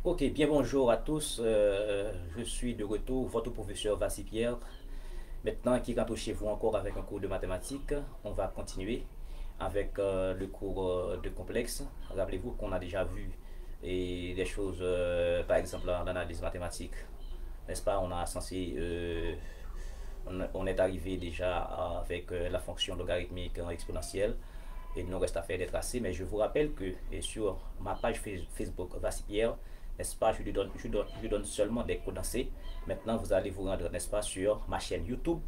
Ok, bien bonjour à tous. Je suis de retour, votre professeur Vassi Pierre. Maintenant, qui rentre chez vous encore avec un cours de mathématiques, on va continuer avec le cours de complexe. Rappelez-vous qu'on a déjà vu des choses, par exemple en analyse mathématique, n'est-ce pas? On est arrivé déjà avec la fonction logarithmique exponentielle. Et il nous reste à faire des tracés, mais je vous rappelle que sur ma page Facebook Vassi Pierre, n'est-ce pas, je lui donne seulement des condensés. Maintenant, vous allez vous rendre, n'est-ce pas, sur ma chaîne YouTube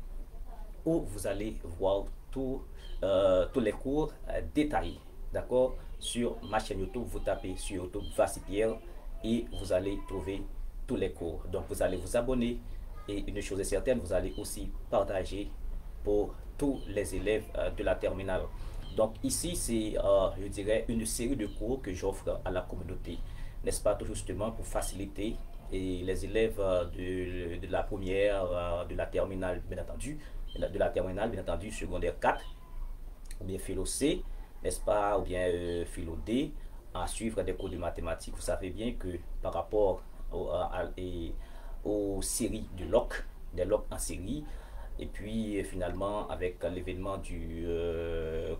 où vous allez voir tous les cours détaillés. D'accord? Sur ma chaîne YouTube, vous tapez sur YouTube Vassi Pierre et vous allez trouver tous les cours. Donc, vous allez vous abonner et une chose est certaine, vous allez aussi partager pour tous les élèves de la terminale. Donc ici, c'est, je dirais, une série de cours que j'offre à la communauté, n'est-ce pas, tout justement pour faciliter et les élèves de la première, de la terminale, bien entendu, de la terminale, bien entendu, secondaire 4, ou bien philo C, n'est-ce pas, ou bien philo D, à suivre des cours de mathématiques. Vous savez bien que par rapport aux séries de LOC, des LOC en série, et puis finalement avec l'événement du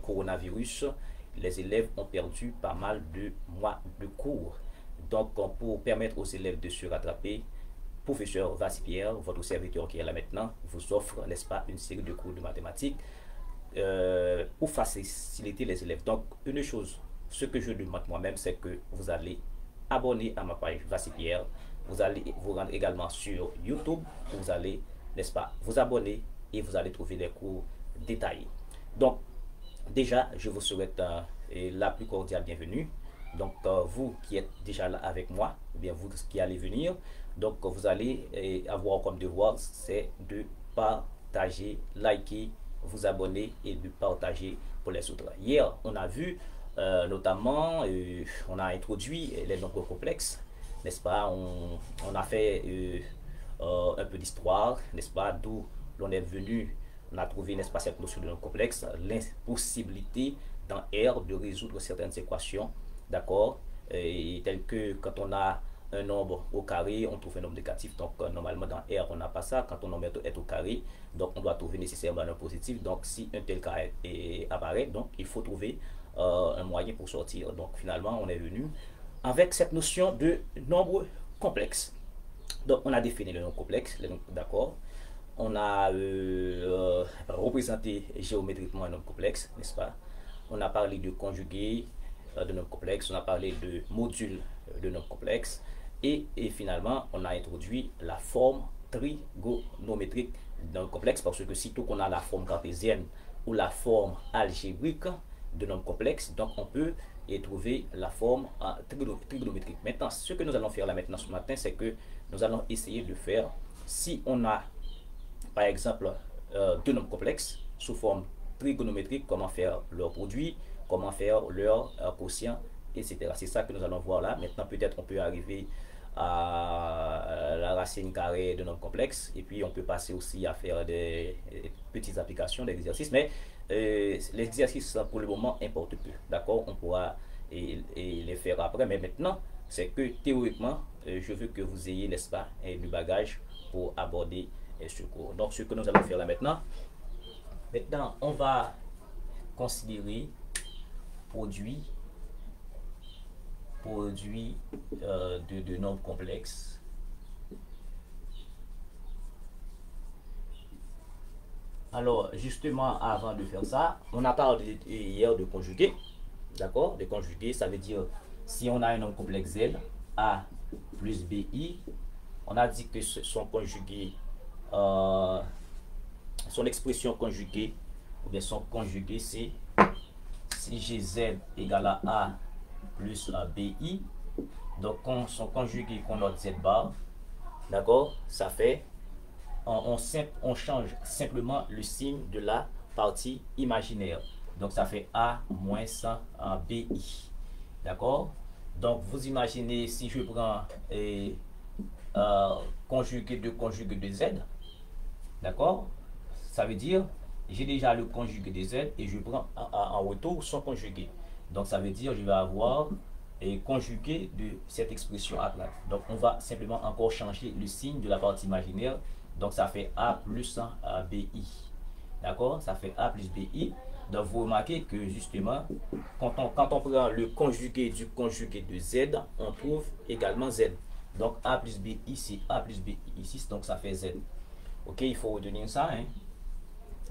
coronavirus, les élèves ont perdu pas mal de mois de cours. Donc pour permettre aux élèves de se rattraper, professeur Vassi Pierre, votre serviteur qui est là maintenant, vous offre, n'est-ce pas, une série de cours de mathématiques pour faciliter les élèves. Donc, une chose, ce que je demande moi-même, c'est que vous allez abonner à ma page Vassi Pierre. Vous allez vous rendre également sur YouTube. Vous allez, n'est-ce pas, vous abonner et vous allez trouver des cours détaillés. Donc, déjà, je vous souhaite la plus cordiale bienvenue. Donc, vous qui êtes déjà là avec moi, ou bien vous qui allez venir, donc vous allez avoir comme devoir, c'est de partager, liker, vous abonner et de partager pour les autres. Hier, on a vu notamment, on a introduit les nombres complexes, n'est-ce pas? On a fait un peu d'histoire, n'est-ce pas? D'où l'on est venu, on a trouvé, n'est-ce pas, cette notion de nombre complexe, l'impossibilité dans R de résoudre certaines équations, d'accord? Tel que quand on a un nombre au carré, on trouve un nombre négatif. Donc, normalement, dans R, on n'a pas ça. Quand on nombre est au carré, donc on doit trouver nécessairement un positif. Donc, si un tel cas apparaît, donc il faut trouver un moyen pour sortir. Donc, finalement, on est venu avec cette notion de nombre complexe. Donc, on a défini le nombre complexe, d'accord? On a représenté géométriquement un nombre complexe, n'est-ce pas? On a parlé de conjugué de nombre complexe, on a parlé de module de nombre complexe, et finalement, on a introduit la forme trigonométrique d'un complexe, parce que sitôt qu'on a la forme cartésienne ou la forme algébrique de nombre complexe, donc on peut y trouver la forme trigonométrique. Maintenant, ce que nous allons faire là maintenant ce matin, c'est que nous allons essayer de faire, si on a par exemple deux nombres complexes sous forme trigonométrique, comment faire leur produit, comment faire leur quotient, etc. C'est ça que nous allons voir là. Maintenant, peut-être on peut arriver à la racine carrée de nombre complexe, et puis on peut passer aussi à faire des petites applications d'exercices, mais l'exercice pour le moment importe peu, d'accord? On pourra les faire après, mais maintenant c'est que théoriquement je veux que vous ayez, n'est-ce pas, du bagage pour aborder ce cours. Donc ce que nous allons faire là maintenant on va considérer produit de nombres complexes. Alors, justement, avant de faire ça, on a parlé hier de conjuguer. D'accord? De conjuguer, ça veut dire si on a un nombre complexe Z, A plus BI, on a dit que son conjugué, son expression conjuguée, ou bien son conjugué, c'est si GZ égale à A plus BI. Donc, son conjugué qu'on note Z bar, d'accord? Ça fait on change simplement le signe de la partie imaginaire. Donc ça fait A moins 100 BI. D'accord? Donc vous imaginez si je prends conjugué de Z. D'accord? Ça veut dire j'ai déjà le conjugué de Z et je prends en retour son conjugué. Donc ça veut dire je vais avoir conjugué de cette expression A plate. Donc on va simplement encore changer le signe de la partie imaginaire. Donc ça fait A plus BI. D'accord? Ça fait A plus BI. Donc vous remarquez que justement, quand on prend le conjugué du conjugué de Z, on trouve également Z. Donc A plus BI, c'est A plus BI ici, donc ça fait Z. Ok, il faut retenir ça. Hein?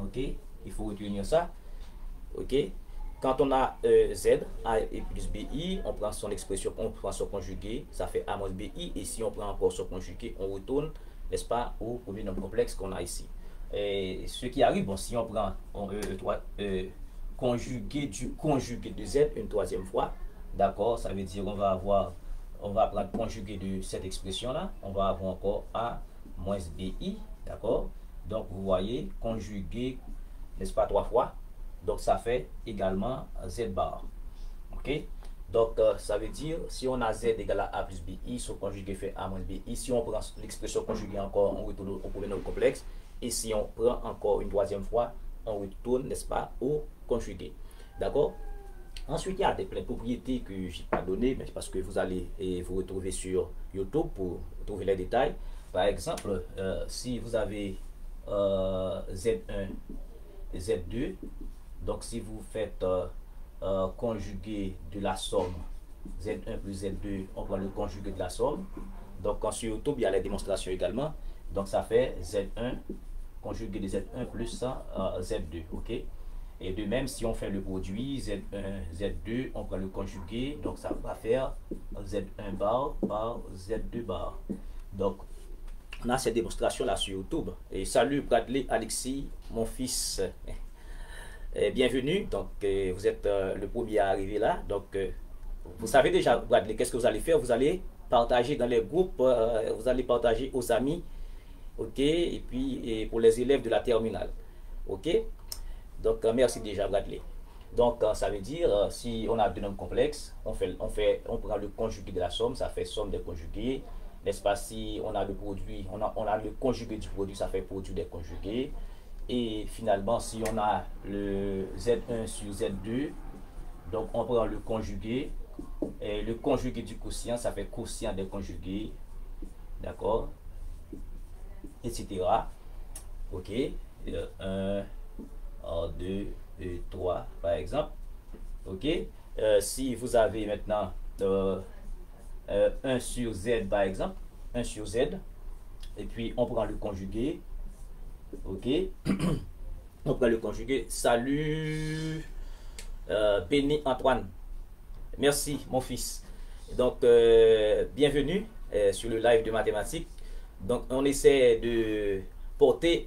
Ok, il faut retenir ça. Ok, quand on a Z, A et plus BI, on prend son expression, on prend son conjugué, ça fait A moins BI. Et si on prend encore son conjugué, on retourne, n'est-ce pas, au premier nombre complexe qu'on a ici. Et ce qui arrive, bon, si on prend conjugué du conjugué de Z une troisième fois, d'accord, ça veut dire on va prendre conjugué de cette expression là, on va avoir encore A moins BI, d'accord. Donc vous voyez, conjugué, n'est-ce pas, trois fois, donc ça fait également Z bar. Ok, donc ça veut dire si on a Z égale à A plus BI, son conjugué fait A moins BI. Si on prend l'expression conjuguée encore, on retourne au premier nombre complexe. Et si on prend encore une troisième fois, on retourne, n'est-ce pas, au conjugué. D'accord? Ensuite, il y a plein de propriétés que je n'ai pas données, mais parce que vous allez vous retrouver sur YouTube pour trouver les détails. Par exemple, si vous avez Z1 et Z2, donc si vous faites conjugué de la somme Z1 plus Z2, on prend le conjugué de la somme. Donc sur YouTube, il y a les démonstrations également. Donc ça fait Z1 conjugué de Z1 plus Z2, ok. Et de même, si on fait le produit Z1, Z2, on prend le conjugué, donc ça va faire Z1 bar par Z2 bar. Donc on a cette démonstration là sur YouTube. Et salut Bradley Alexis, mon fils. Bienvenue. Donc vous êtes le premier à arriver là. Donc vous savez déjà, Bradley, qu'est-ce que vous allez faire? Vous allez partager dans les groupes, vous allez partager aux amis. Ok, et puis pour les élèves de la terminale. Ok, donc merci déjà Bradley. Donc ça veut dire si on a deux nombres complexes, on prend le conjugué de la somme, ça fait somme des conjugués, n'est-ce pas? Si on a le produit, on a le conjugué du produit, ça fait produit des conjugués. Et finalement, si on a le Z1 sur Z2, donc on prend le conjugué, et le conjugué du quotient, ça fait quotient des conjugués, d'accord, etc. Ok, 1, 2, 3 par exemple. Ok, si vous avez maintenant 1 sur Z par exemple, 1 sur Z, et puis on prend le conjugué. Ok, on prend le conjugué. Salut Béni Antoine, merci mon fils. Donc bienvenue sur le live de mathématiques. Donc on essaie de porter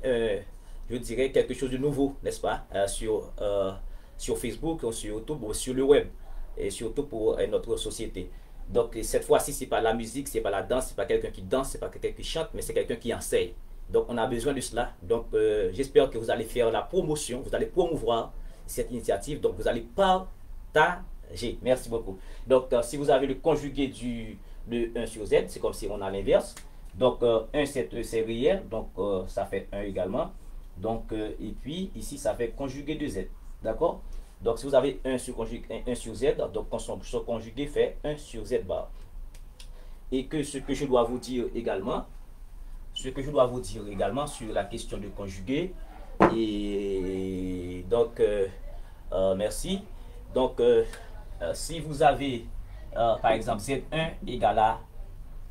je dirais quelque chose de nouveau, n'est-ce pas, sur Facebook, sur YouTube ou sur le web, et surtout pour notre société. Donc cette fois-ci, c'est pas la musique, c'est pas la danse, c'est pas quelqu'un qui danse, c'est pas quelqu'un qui chante, mais c'est quelqu'un qui enseigne. Donc on a besoin de cela. Donc j'espère que vous allez faire la promotion, vous allez promouvoir cette initiative. Donc vous allez partager. Merci beaucoup. Donc si vous avez le conjugué de 1 sur Z, c'est comme si on a l'inverse. Donc 1 c'est réel, donc ça fait 1 également. Donc et puis ici ça fait conjugué de Z. D'accord? Donc si vous avez 1 sur Z, donc son conjugué fait 1 sur Z bar. Et que ce que je dois vous dire également, sur la question de conjugué, et donc merci. Donc si vous avez par exemple Z1 égale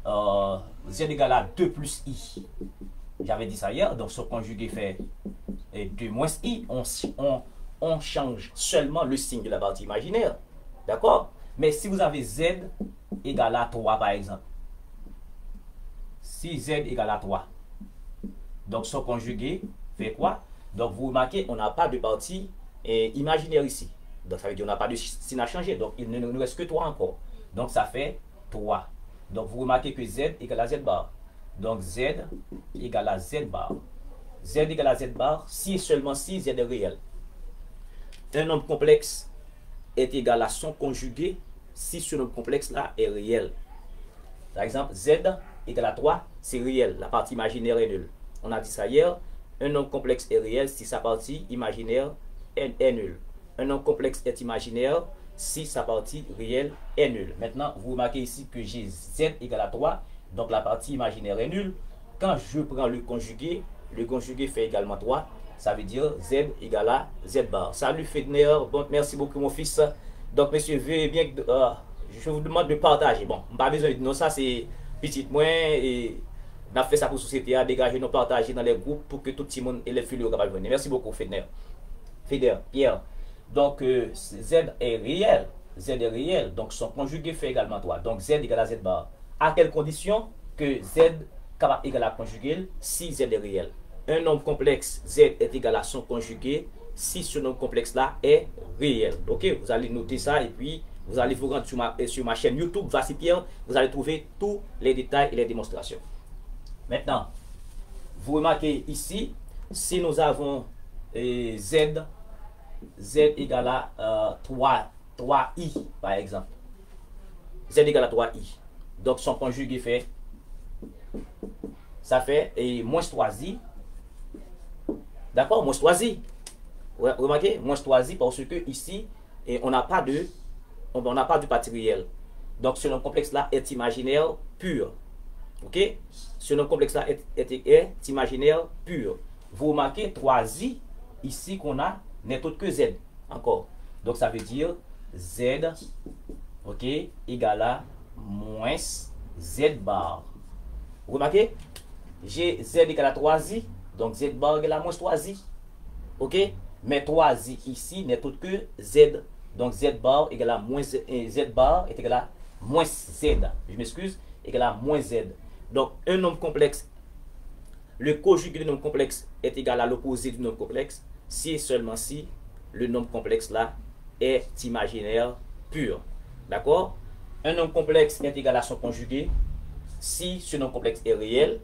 à Z égale à 2 plus I, j'avais dit ça hier, donc son conjugué fait 2 moins I, on change seulement le signe de la partie imaginaire, d'accord? Mais si vous avez Z égale à 3 par exemple, si Z égale à 3, donc son conjugué fait quoi? Donc vous remarquez, on n'a pas de partie imaginaire ici. Donc ça veut dire qu'on n'a pas de signe à changer. Donc il ne nous reste que 3 encore. Donc ça fait 3. Donc vous remarquez que Z égale à Z bar. Donc Z égale à Z bar. Z égale à Z bar si et seulement si Z est réel. Un nombre complexe est égal à son conjugué si ce nombre complexe là est réel. Par exemple, Z égale à 3, c'est réel. La partie imaginaire est nulle. On a dit ça hier. Un nombre complexe est réel si sa partie imaginaire est nulle. Un nombre complexe est imaginaire si sa partie réelle est nulle. Maintenant, vous remarquez ici que j'ai z égale à 3, donc la partie imaginaire est nulle. Quand je prends le conjugué fait également 3, ça veut dire z égale à z bar. Salut Fedner, bon, merci beaucoup mon fils. Donc monsieur, veuillez bien, je vous demande de partager. Bon, pas besoin de non, ça c'est petit moins et on a fait ça pour la société, à dégager, nous partager dans les groupes pour que tout le monde et les filles soient capables de venir. Merci beaucoup Fedner. Pierre. Donc z est réel. Z est réel. Donc son conjugué fait également 3. Donc z égale à z bar. À quelle condition que z capable égal à conjugué si z est réel? Un nombre complexe z est égal à son conjugué si ce nombre complexe là est réel. Ok, vous allez noter ça et puis vous allez vous rendre sur ma chaîne YouTube Voici Pierre. Vous allez trouver tous les détails et les démonstrations. Maintenant, vous remarquez ici, si nous avons z égale à 3i par exemple. Z égale à 3i. Donc son conjugué fait, ça fait moins 3i. D'accord, moins 3i. Remarquez, moins 3i parce que ici, on n'a pas de partie réelle. Donc ce nombre complexe là est imaginaire pur. Ok, ce nombre complexe là est imaginaire pur. Vous remarquez 3i ici qu'on a n'est autre que z encore. Donc ça veut dire z, ok, égale à moins z bar. Vous remarquez, j'ai z égale à 3i, donc z bar égale à moins 3i. Ok, mais 3i ici n'est autre que z. Donc z bar égale à moins z bar est égal à moins z. Je m'excuse, égale à moins z. Donc un nombre complexe, le conjugué du nombre complexe est égal à l'opposé du nombre complexe si et seulement si le nombre complexe là est imaginaire pur. D'accord? Un nombre complexe est égal à son conjugué si ce nombre complexe est réel.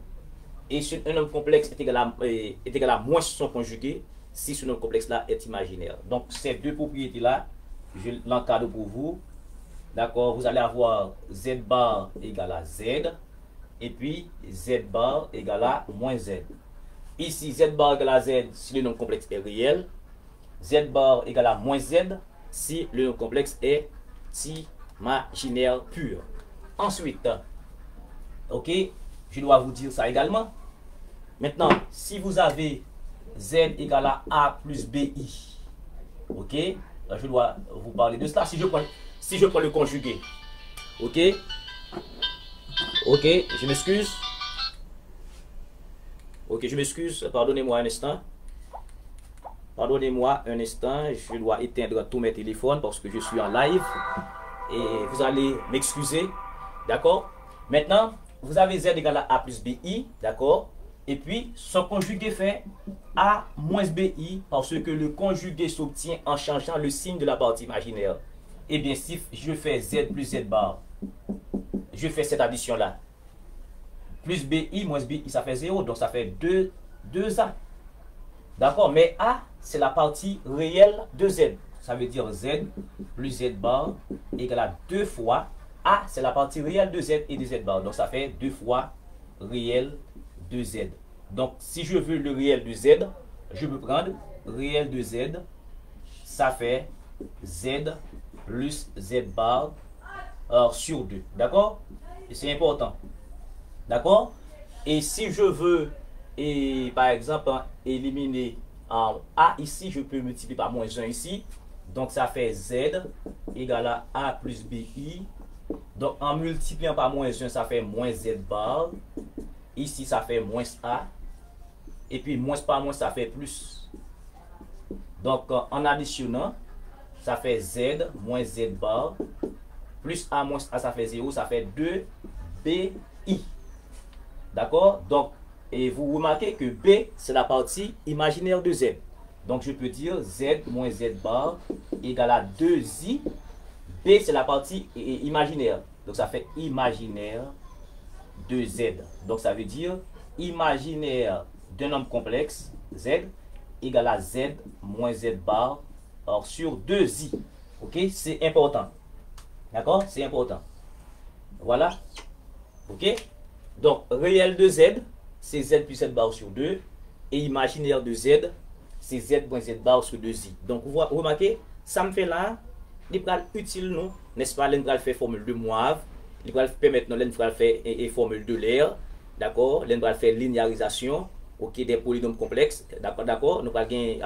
Et un nombre complexe est égal à moins son conjugué si ce nombre complexe là est imaginaire. Donc ces deux propriétés là, je l'encadre pour vous. D'accord? Vous allez avoir z bar égale à z. Et puis z bar égale à moins z. Ici, z bar égale à z si le nombre complexe est réel. Z bar égale à moins z si le nombre complexe est imaginaire pur. Ensuite, ok, je dois vous dire ça également. Maintenant, si vous avez z égale à a plus bi, ok, je dois vous parler de cela. Si je prends le conjugué, ok, je m'excuse. Ok, je m'excuse, pardonnez-moi un instant. Pardonnez-moi un instant, je dois éteindre tous mes téléphones parce que je suis en live. Et vous allez m'excuser, d'accord? Maintenant, vous avez z égale à plus bi, d'accord? Et puis, son conjugué fait a moins bi parce que le conjugué s'obtient en changeant le signe de la partie imaginaire. Et bien, si je fais z plus z bar, je fais cette addition-là. Plus bi moins bi, ça fait 0, donc ça fait 2a. D'accord, mais a, c'est la partie réelle de z. Ça veut dire z plus z bar égale à 2 fois a, c'est la partie réelle de z et de z bar. Donc ça fait 2 fois réel de z. Donc si je veux le réel de z, je peux prendre réel de z, ça fait z plus z bar sur 2. D'accord? Et c'est important. D'accord? Et si je veux, par exemple, éliminer en a ici, je peux multiplier par moins 1 ici. Donc ça fait z égale à a plus bi. Donc en multipliant par moins 1, ça fait moins z bar. Ici, ça fait moins a. Et puis moins par moins, ça fait plus. Donc en additionnant, ça fait z moins z bar. Plus a moins a, ça fait 0. Ça fait 2 bi. D'accord? Donc, et vous remarquez que B, c'est la partie imaginaire de Z. Donc, je peux dire Z moins Z bar égale à 2i. B, c'est la partie imaginaire. Donc, ça fait imaginaire de Z. Donc, ça veut dire imaginaire d'un nombre complexe, Z, égale à Z moins Z bar sur 2i. Ok? C'est important. D'accord? C'est important. Voilà. Ok? Donc, réel de Z, c'est Z plus Z bar sur 2. Et imaginaire de Z, c'est Z moins Z bar sur 2i. Donc, vous remarquez, ça me fait là il va utile nous, n'est-ce pas, il va faire formule de Moivre, il va permettre nous, il va faire et formule de l'air, d'accord, il va faire linéarisation, ok, des polynômes complexes, d'accord, nous allons gagner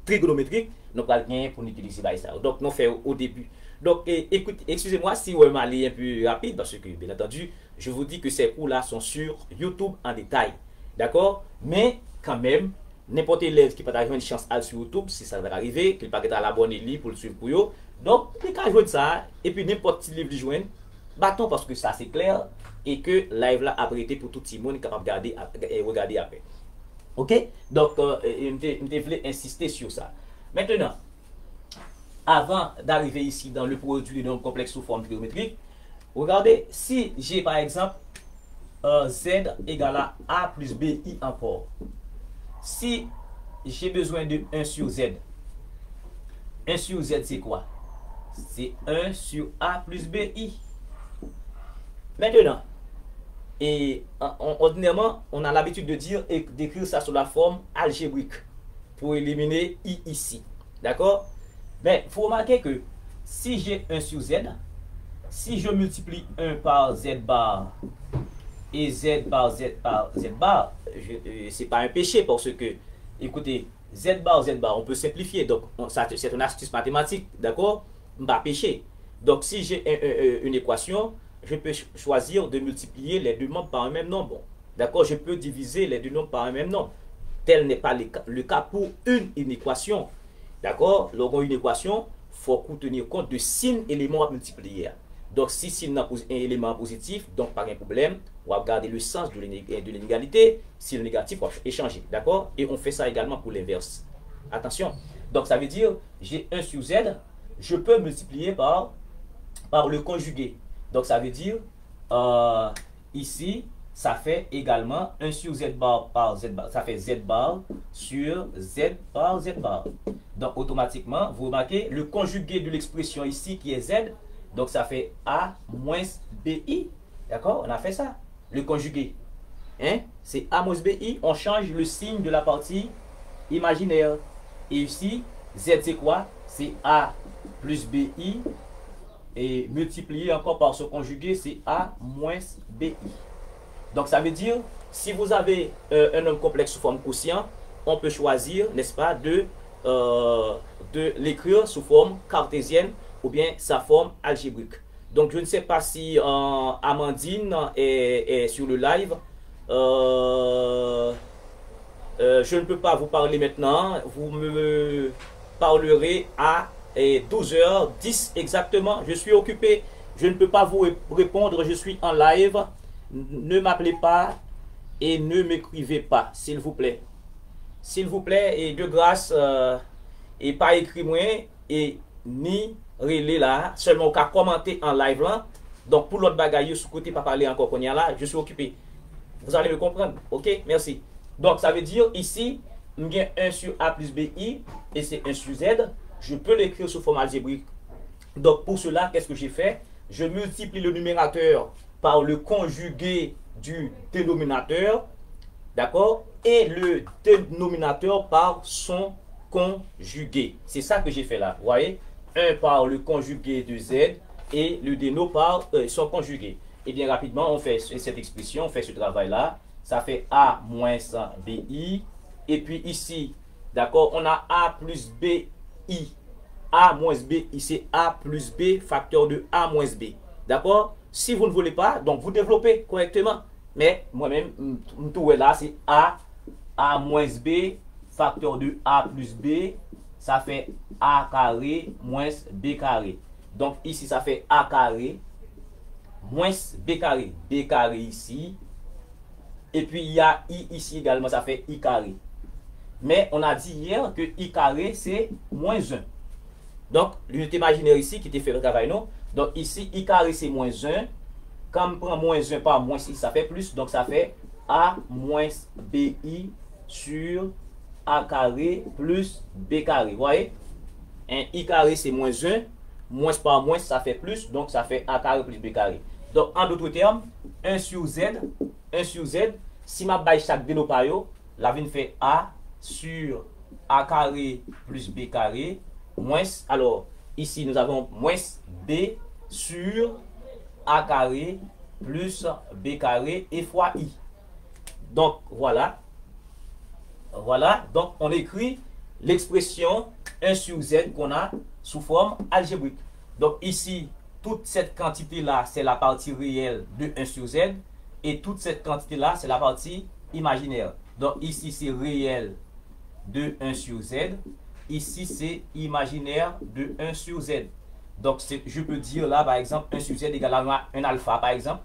trigonométrique, nous allons gagner pour utiliser ça. Donc, nous faisons au début. Donc, écoute, excusez-moi si vous m'allez un peu rapide, parce que, bien entendu, je vous dis que ces cours-là sont sur YouTube en détail, d'accord, mais quand même, n'importe élève qui peut avoir une chance à sur YouTube, si ça va arriver, qu'il peut être à l'abonner pour le suivre pour eux. Donc, les cas jouer de ça, et puis n'importe quel livre de joindre, bâton parce que ça c'est clair, et que live là a prêté pour tout le monde capable de regarder et regarder après. Ok? Donc, je voulais insister sur ça. Maintenant, avant d'arriver ici dans le produit non complexe sous forme trigonométrique, regardez, si j'ai par exemple Z égale à A plus BI encore. Si j'ai besoin de 1 sur Z, 1 sur Z c'est quoi? C'est 1 sur A plus BI. Maintenant, et ordinairement, on a l'habitude de dire et d'écrire ça sous la forme algébrique pour éliminer I ici. D'accord? Mais il faut remarquer que si j'ai 1 sur Z, si je multiplie 1 par Z bar et Z bar, c'est pas un péché parce que, écoutez, Z bar, on peut simplifier. Donc, c'est une astuce mathématique, d'accord? Pas péché. Donc, si j'ai une équation, je peux choisir de multiplier les deux nombres par un même nombre. D'accord? Je peux diviser les deux nombres par un même nombre. Tel n'est pas le cas pour une équation. D'accord? Lorsqu'on a une équation, il faut tenir compte de signes éléments à multiplier. Donc, si signe un élément positif, donc pas de problème, on va regarder le sens de l'inégalité. Si le négatif, on va échanger. D'accord? Et on fait ça également pour l'inverse. Attention. Donc, ça veut dire, j'ai 1 sur Z, je peux multiplier par le conjugué. Donc, ça veut dire, ici, ça fait également 1 sur Z bar par Z bar. Ça fait Z bar sur Z par Z bar. Donc, automatiquement, vous remarquez, le conjugué de l'expression ici qui est Z, donc ça fait A moins BI. D'accord? On a fait ça. Le conjugué. Hein? C'est A moins BI. On change le signe de la partie imaginaire. Et ici, Z c'est quoi? C'est A plus BI. Et multiplié encore par ce conjugué, c'est A moins BI. Donc ça veut dire, si vous avez un nombre complexe sous forme quotient, on peut choisir, n'est-ce pas, de l'écrire sous forme cartésienne ou bien sa forme algébrique. Donc je ne sais pas si Amandine est sur le live. Je ne peux pas vous parler maintenant. Vous me parlerez à 12h10 exactement. Je suis occupé. Je ne peux pas vous répondre. Je suis en live. Ne m'appelez pas et ne m'écrivez pas, s'il vous plaît. S'il vous plaît, et de grâce, et pas écrit moi, et ni relais là, seulement qu'à commenter en live là. Donc pour l'autre bagaille, ce côté, pas parler encore qu'on y a là, je suis occupé. Vous allez me comprendre, ok? Merci. Donc ça veut dire ici, il y a 1 sur A plus BI, et c'est 1 sur Z. Je peux l'écrire sous forme algébrique. Donc pour cela, qu'est-ce que j'ai fait? Je multiplie le numérateur par le conjugué du dénominateur, d'accord? Et le dénominateur par son conjugué. C'est ça que j'ai fait là, vous voyez? 1 par le conjugué de Z et le déno par son conjugué. Et bien rapidement, on fait cette expression, on fait ce travail-là. Ça fait A moins BI. Et puis ici, d'accord, on a A plus BI. A moins B, c'est A plus B, facteur de A moins B. D'accord? Si vous ne voulez pas, donc vous développez correctement. Mais moi-même, tout là, c'est A moins B, facteur de A plus B, ça fait A carré moins B carré. Donc ici, ça fait A carré moins B carré. B carré ici. Et puis il y a I ici également, ça fait I carré. Mais on a dit hier que I carré, c'est moins 1. Donc, l'unité imaginaire ici qui était fait le travail, non? Donc, ici, I carré, c'est moins 1. Quand on prend moins 1 par moins 6, ça fait plus. Donc, ça fait A moins BI sur A carré plus B carré. Vous voyez? Un I carré, c'est moins 1. Moins par moins, ça fait plus. Donc, ça fait A carré plus B carré. Donc, en d'autres termes, 1 sur Z, si ma baille chaque déno par yo, la vine fait A sur A carré plus B carré. Moins, alors, ici nous avons moins B sur A carré plus B carré et fois I. Donc voilà. Voilà, donc on écrit l'expression 1 sur Z qu'on a sous forme algébrique. Donc ici, toute cette quantité-là, c'est la partie réelle de 1 sur Z. Et toute cette quantité-là, c'est la partie imaginaire. Donc ici, c'est réel de 1 sur Z. Ici, c'est imaginaire de 1 sur Z. Donc je peux dire là, par exemple, 1 sur Z égale à un alpha, par exemple.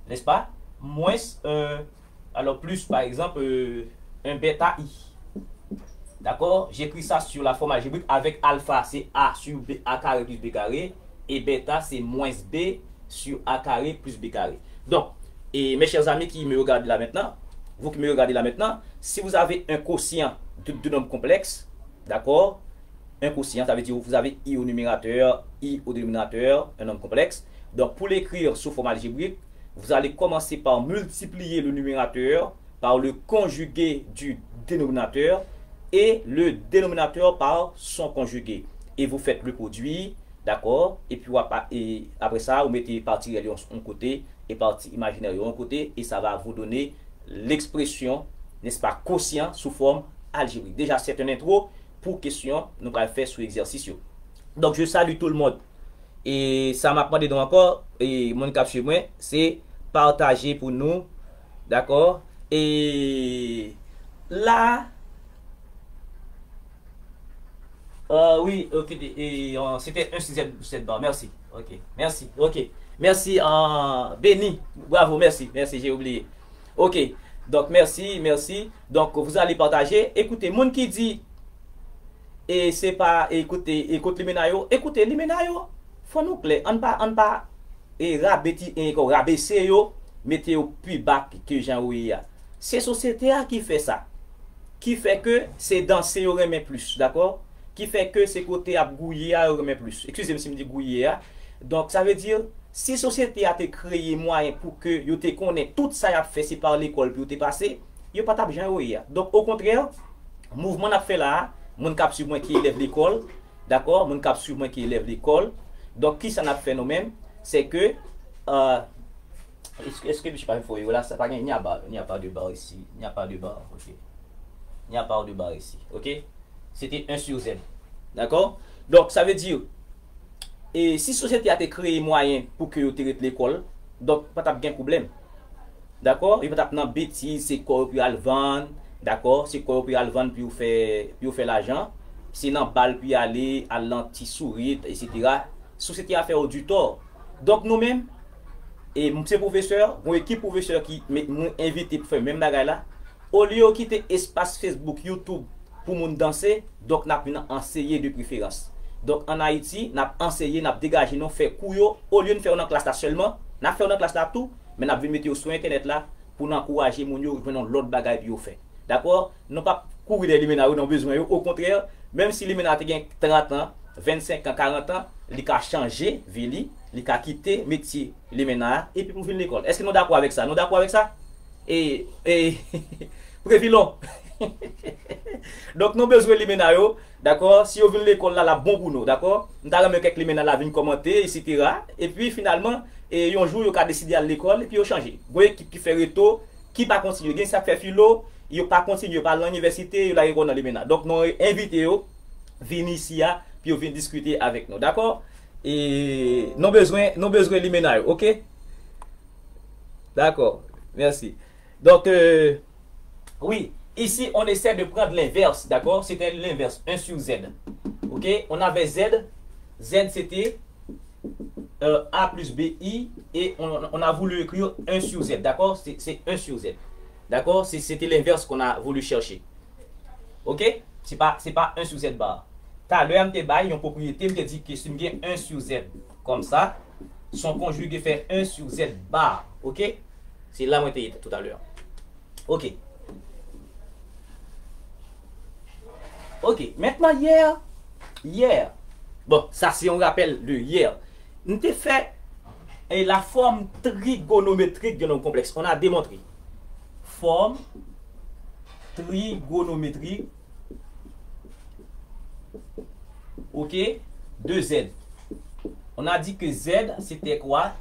N'est-ce pas? Moins, alors plus, par exemple, un bêta I. D'accord? J'écris ça sur la forme algébrique avec alpha, c'est A sur B, A carré plus B carré. Et bêta, c'est moins B sur A carré plus B carré. Donc, et mes chers amis qui me regardent là maintenant, vous qui me regardez là maintenant, si vous avez un quotient de nombre complexe, d'accord? Un quotient, ça veut dire que vous avez I au numérateur, I au dénominateur, un nombre complexe. Donc, pour l'écrire sous forme algébrique, vous allez commencer par multiplier le numérateur par le conjugué du dénominateur et le dénominateur par son conjugué. Et vous faites le produit, d'accord? Et puis après ça, vous mettez partie réelle en côté et partie imaginaire en côté et ça va vous donner l'expression, n'est-ce pas, quotient sous forme algébrique. Déjà, c'est une intro pour question, nous allons faire sur l'exercice. Donc, je salue tout le monde. Et ça m'a demandé donc encore, et mon cap chez moi, c'est partager pour nous, d'accord? Et là, oui, ok, c'était un 6 barre, merci, ok, merci, ok, merci, Béni, bravo, merci, j'ai oublié, ok, donc merci, donc vous allez partager, écoutez, mon qui dit, et c'est pas, écoutez les ménailles, faut nous plaire, on pas, et rabaisser yo, mettez au plus bas que Jean-Oué. C'est société qui fait ça. Qui fait que c'est danser au remet plus, d'accord? Qui fait que c'est côté à gouiller au remet plus. Excusez-moi si je me dis gouiller. Donc ça veut dire, si société a été créé moyen pour que yo te connaît tout ça y a fait c'est par l'école puis yo te passé, yo pas tap Jean-Oué. Donc au contraire, mouvement a fait là, mon cap sur moi qui élève l'école, d'accord? Mon cap sur moi qui élève l'école. Donc qui ça n'a fait nous-mêmes, c'est que est-ce que je sais pas faut là ça pas il n'y a pas de barre ici, il n'y a pas de barre, OK. Il n'y a pas de barre ici, OK. C'était 1 sur Z. D'accord? Donc ça veut dire et si société a été créé moyen pour que tu arrêtes l'école, donc pas de problème. D'accord? Il va taper dans bêtise, c'est quoi puis al vendre, d'accord? C'est quoi puis al vendre puis faire l'argent. C'est dans balle puis aller à l'anti-souris etc. Société a fait du tort. Donc nous-mêmes et ces professeurs, mon équipe professeur qui m'ont invité pour faire même bagaille là, au lieu de quitter espace Facebook, YouTube pour nous danser, donc n'a enseigné de préférence. Donc en Haïti, n'a enseigné, n'a dégagé, nous fait couillot au lieu de faire une classe là seulement, n'a fait une classe là tout, mais n'a vu mettre sur internet là pour encourager mon yo venir l'autre bagaille puis fait. D'accord? Non pas courir des liménaires non besoin au contraire, même si liménaire a 30 ans, 25 ans, 40 ans, il a changé vie, il a quitté métier liménaire et puis pour venir l'école. Est-ce que nous sommes d'accord avec ça? Nous sommes d'accord avec ça? Et prévilons. Donc nous avons besoin de liménaire, d'accord? Si vous venez l'école là, la bon pour nous, d'accord? Nous avons quelques liménaires là viennent commenter, etc. Et puis finalement, un jour, vous avez décidé à l'école et puis vous changé. Vous voyez qui fait retour, qui pas continuer, ça fait philo, il pas continuer par l'université, il a école dans liménaire. Donc nous invitons venir ici puis vous venez discuter avec nous, d'accord? Et non besoin de liménaire, ok? D'accord, merci. Donc, oui, ici on essaie de prendre l'inverse, d'accord? C'était l'inverse, 1 sur Z, ok? On avait Z c'était A plus BI et on a voulu écrire 1 sur Z, d'accord? C'est 1 sur Z, d'accord? C'était l'inverse qu'on a voulu chercher, ok? C'est pas 1 sur Z bar. T'as l'heure m'te bail une propriété me dit que si me gagne 1 sur Z comme ça, son conjugué fait 1 sur Z bar, ok? C'est là moi tout à l'heure. Ok. Ok, maintenant hier. Bon, ça c'est on rappelle de hier. Nous avons fait la forme trigonométrique de nos complexes. On a démontré. Forme trigonométrique. Ok, de Z. On a dit que Z, c'était quoi?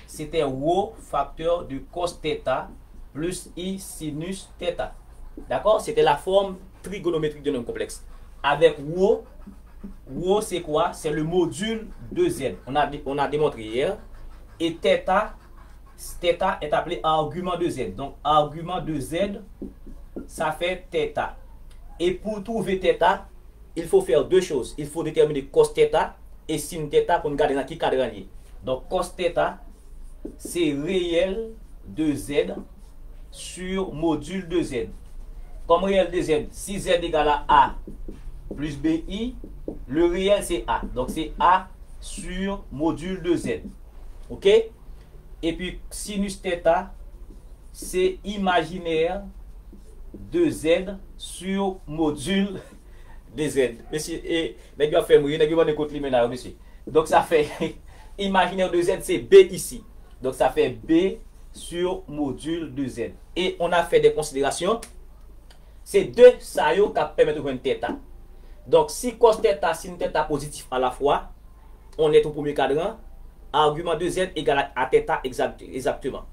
C'était rho facteur de cos θ plus I sinus θ. D'accord? C'était la forme trigonométrique de notre complexe. Avec rho, c'est quoi? C'est le module de Z. On a démontré hier. Et θ est appelé argument de Z. Donc, argument de Z, ça fait θ. Et pour trouver θ, il faut faire deux choses. Il faut déterminer cos θ et sin θ pour nous garder dans qui cadre. Donc, cos θ, c'est réel de Z sur module de Z. Comme réel de Z, si Z égale à A plus BI, le réel c'est A. Donc, c'est A sur module de Z. OK? Et puis, sinus θ, c'est imaginaire de Z sur module de Z. Monsieur, et les gars, fait mourir, les gars, on monsieur. Donc, ça fait imaginaire de Z, c'est B ici. Donc, ça fait B sur module de Z. Et on a fait des considérations. C'est deux ça qui permettent de voir θ. Donc, si cos θ, sin θ positif à la fois, on est au premier cadran. Argument de Z égale à θ exactement.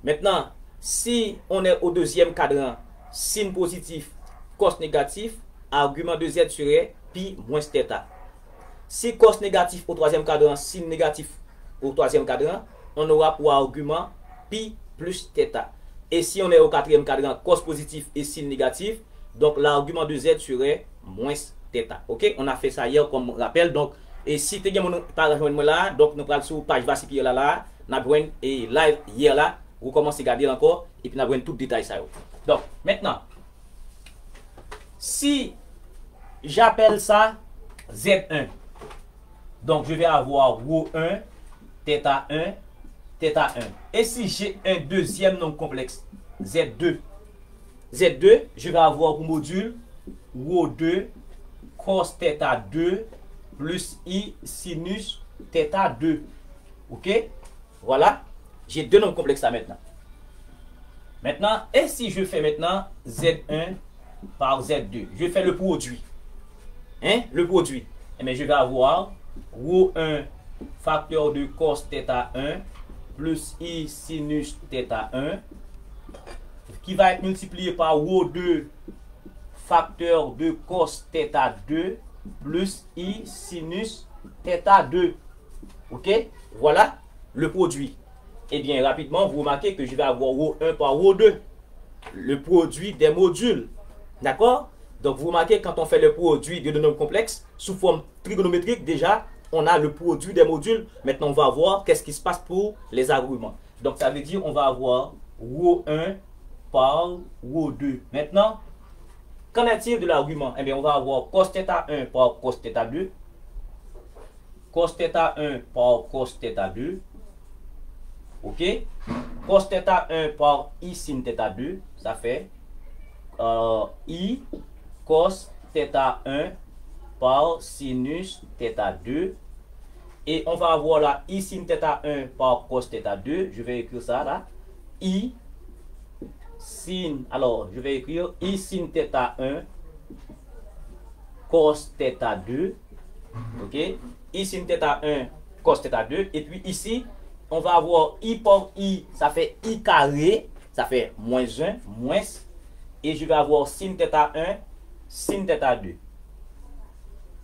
Maintenant, si on est au deuxième cadran, sin positif, cos négatif, argument de Z serait pi moins θ. Si cos négatif au troisième cadran, sin négatif au troisième cadran, on aura pour argument pi plus θ. Et si on est au quatrième cadran, cos positif et sin négatif, donc l'argument de Z serait moins θ. Ok, on a fait ça hier comme rappel. Donc, et si tu as pas rejoindre là, donc nous prenons sur page Vassipier là, nous avons et live hier là, vous commencez à garder encore et puis nous avons tout le détail ça. Donc, maintenant, si j'appelle ça Z1, donc je vais avoir rho 1, θ1, θ1. Et si j'ai un deuxième nombre complexe, Z2, je vais avoir pour module rho 2 cos θ2 plus I sinus θ2. Ok? Voilà. J'ai deux nombres complexes là maintenant. Maintenant, et si je fais maintenant Z1 par Z2, je fais le produit. Hein? Le produit. Eh bien, je vais avoir rho 1 facteur de cos θ1 plus I sinus θ1 qui va être multiplié par rho 2 facteur de cos θ2 plus I sinus θ2. Ok? Voilà le produit. Et bien, rapidement, vous remarquez que je vais avoir rho 1 par rho 2. Le produit des modules. D'accord? Donc, vous remarquez, quand on fait le produit de deux nombres complexes, sous forme trigonométrique, déjà, on a le produit des modules. Maintenant, on va voir qu'est-ce qui se passe pour les arguments. Donc, ça veut dire on va avoir rho 1 par rho 2. Maintenant, qu'en est-il de l'argument? Eh bien, on va avoir cos θ1 par cos θ2. Cos θ1 par cos θ2. Ok? Cos θ1 par I sin θ2. Ça fait I cos θ1 par sinus θ2. Et on va avoir là I sin θ1 par cos θ2. Je vais écrire ça là. I sin, alors je vais écrire I sin θ1 cos θ2. Ok? I sin θ1 cos θ2. Et puis ici, on va avoir I par I, ça fait I carré, ça fait moins 1, moins. Et je vais avoir sin θ1, sin θ2.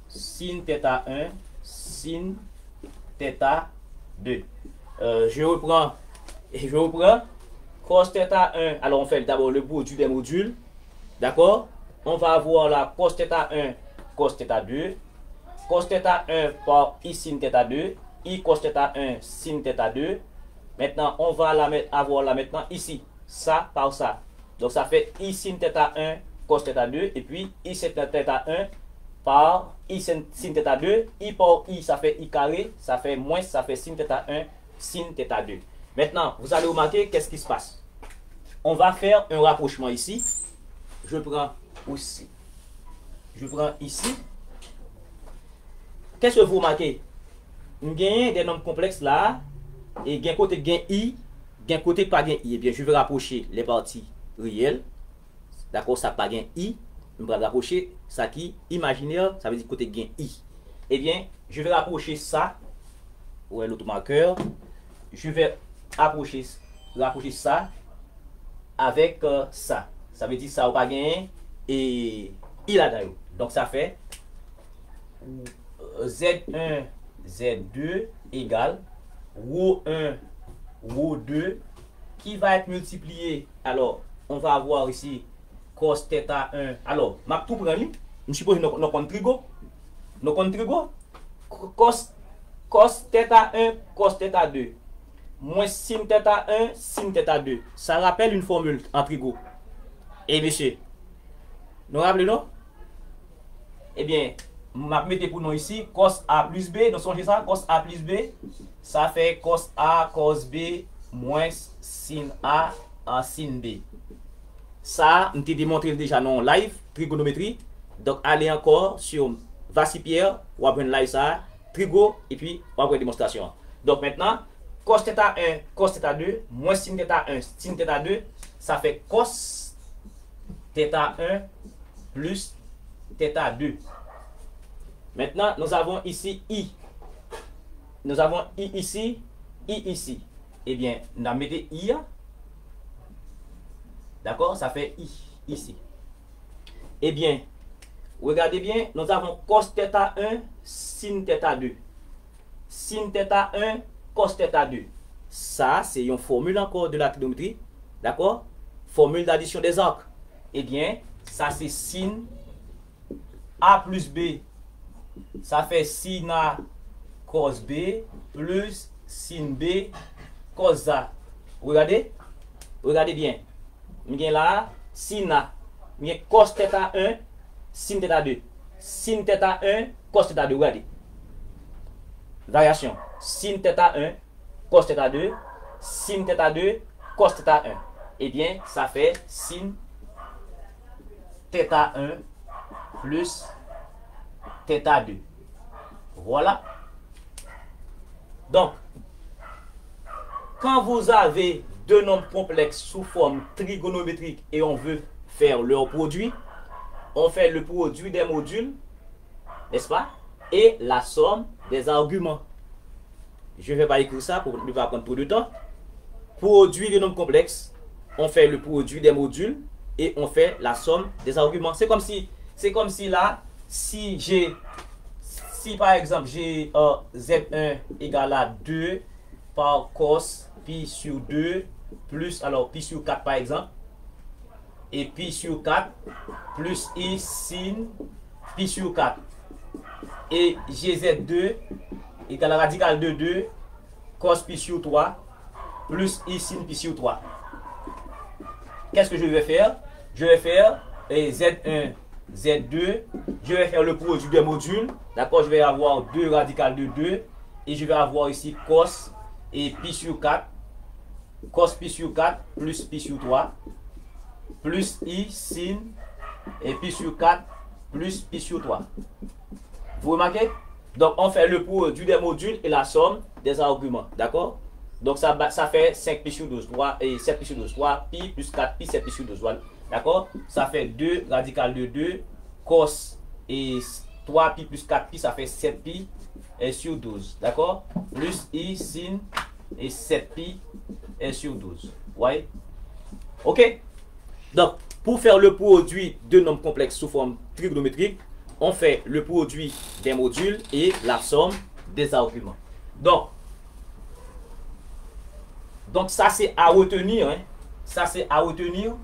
Sin θ1, sin θ2. Je reprends cos θ1. Alors on fait d'abord le produit des modules. D'accord? On va avoir la cos θ1, cos θ2. Cos θ1 par I sin θ2. I cos θ1 sin θ2. Maintenant, on va avoir là maintenant ici. Ça par ça. Donc ça fait I sin θ1 cos θ2. Et puis I sin θ1 par I sin θ2. I par I, ça fait I carré. Ça fait moins, ça fait sin θ1 sin θ2. Maintenant, vous allez remarquer qu'est-ce qui se passe. On va faire un rapprochement ici. Je prends aussi. Je prends ici. Qu'est-ce que vous remarquez? Nous gagnons des nombres complexes là. Et gain côté gain I. Gain côté pas gain I. Eh bien, je vais rapprocher les parties réelles. D'accord, ça pas gain I. Je vais rapprocher ça qui imaginaire. Ça veut dire côté gain I. eh bien, je vais rapprocher ça. Ouais, l'automarqueur. Je vais rapprocher ça avec ça. Ça veut dire ça ou pas gagné. Et il a d'ailleurs. Donc ça fait Z1, Z2 égale ρ1, ρ2 qui va être multiplié. Alors, on va avoir ici cos θ1. Alors, je tout prendre. Je suppose que nous avons trigo. Nous avons trigo. Cos θ1, cos θ2. Moins sin θ1, sin θ2. Ça rappelle une formule en trigo. Et monsieur, nous rappelons? Eh bien, je vais pour nous ici cos A plus B. Nous songez ça, cos A plus B. Ça fait cos A, cos B, moins sin A en sin B. Ça, je t'ai démontré déjà dans live, trigonométrie. Donc, allez encore sur Vassipierre, ou après live ça, trigo, et puis on va démonstration. Donc, maintenant, cos θ1, cos θ2, moins sin θ1, sin θ2, ça fait cos θ1 plus θ2. Maintenant, nous avons ici I. Nous avons I ici, I ici. Eh bien, nous mettons I. D'accord? Ça fait I ici. Eh bien, regardez bien, nous avons cos θ1, sin θ2. Sin θ1, cos θ2. Ça, c'est une formule encore de la trigonométrie. D'accord? Formule d'addition des arcs. Eh bien, ça c'est sin A plus B. Ça fait sin A cos B plus sin B cos A. Regardez. Regardez bien. Nous avons là sin A. Nous avons cos θ1, sin θ2. Sin θ1, cos θ2. Regardez. Variation. Sin θ1, cos θ2. Sin θ2, cos θ1. Eh bien, ça fait sin θ1 plus θ2. Voilà. Donc, quand vous avez deux nombres complexes sous forme trigonométrique et on veut faire leur produit, on fait le produit des modules, n'est-ce pas? Et la somme des arguments. Je ne vais pas écrire ça pour ne pas prendre trop de temps. Produit des nombres complexes, on fait le produit des modules et on fait la somme des arguments. C'est comme si là, si par exemple j'ai Z1 égale à 2 par cos pi sur 2 plus, alors pi sur 4 par exemple, et pi sur 4 plus i sin pi sur 4. Et GZ2 égale à radical de 2 cos pi sur 3 plus i sin pi sur 3. Qu'est-ce que je vais faire? Je vais faire Z1, Z2. Je vais faire le produit des modules. D'accord? Je vais avoir 2 radical de 2. Et je vais avoir ici cos et pi sur 4. Cos pi sur 4 plus pi sur 3. Plus i sin et pi sur 4 plus pi sur 3. Vous remarquez? Donc on fait le produit des modules et la somme des arguments. D'accord? Donc ça fait 5 pi sur 12, 3 et 7 pi sur 12, 3 pi plus 4 pi, 7 pi sur 12. D'accord? Ça fait 2 radical de 2, cos et 3 pi plus 4 pi, ça fait 7 pi sur 12. D'accord? Plus i sin et 7 pi sur 12. Ouais? Ok? Donc, pour faire le produit de nombres complexes sous forme trigonométrique, on fait le produit des modules et la somme des arguments. Donc ça c'est à retenir. Hein. Ça c'est à retenir.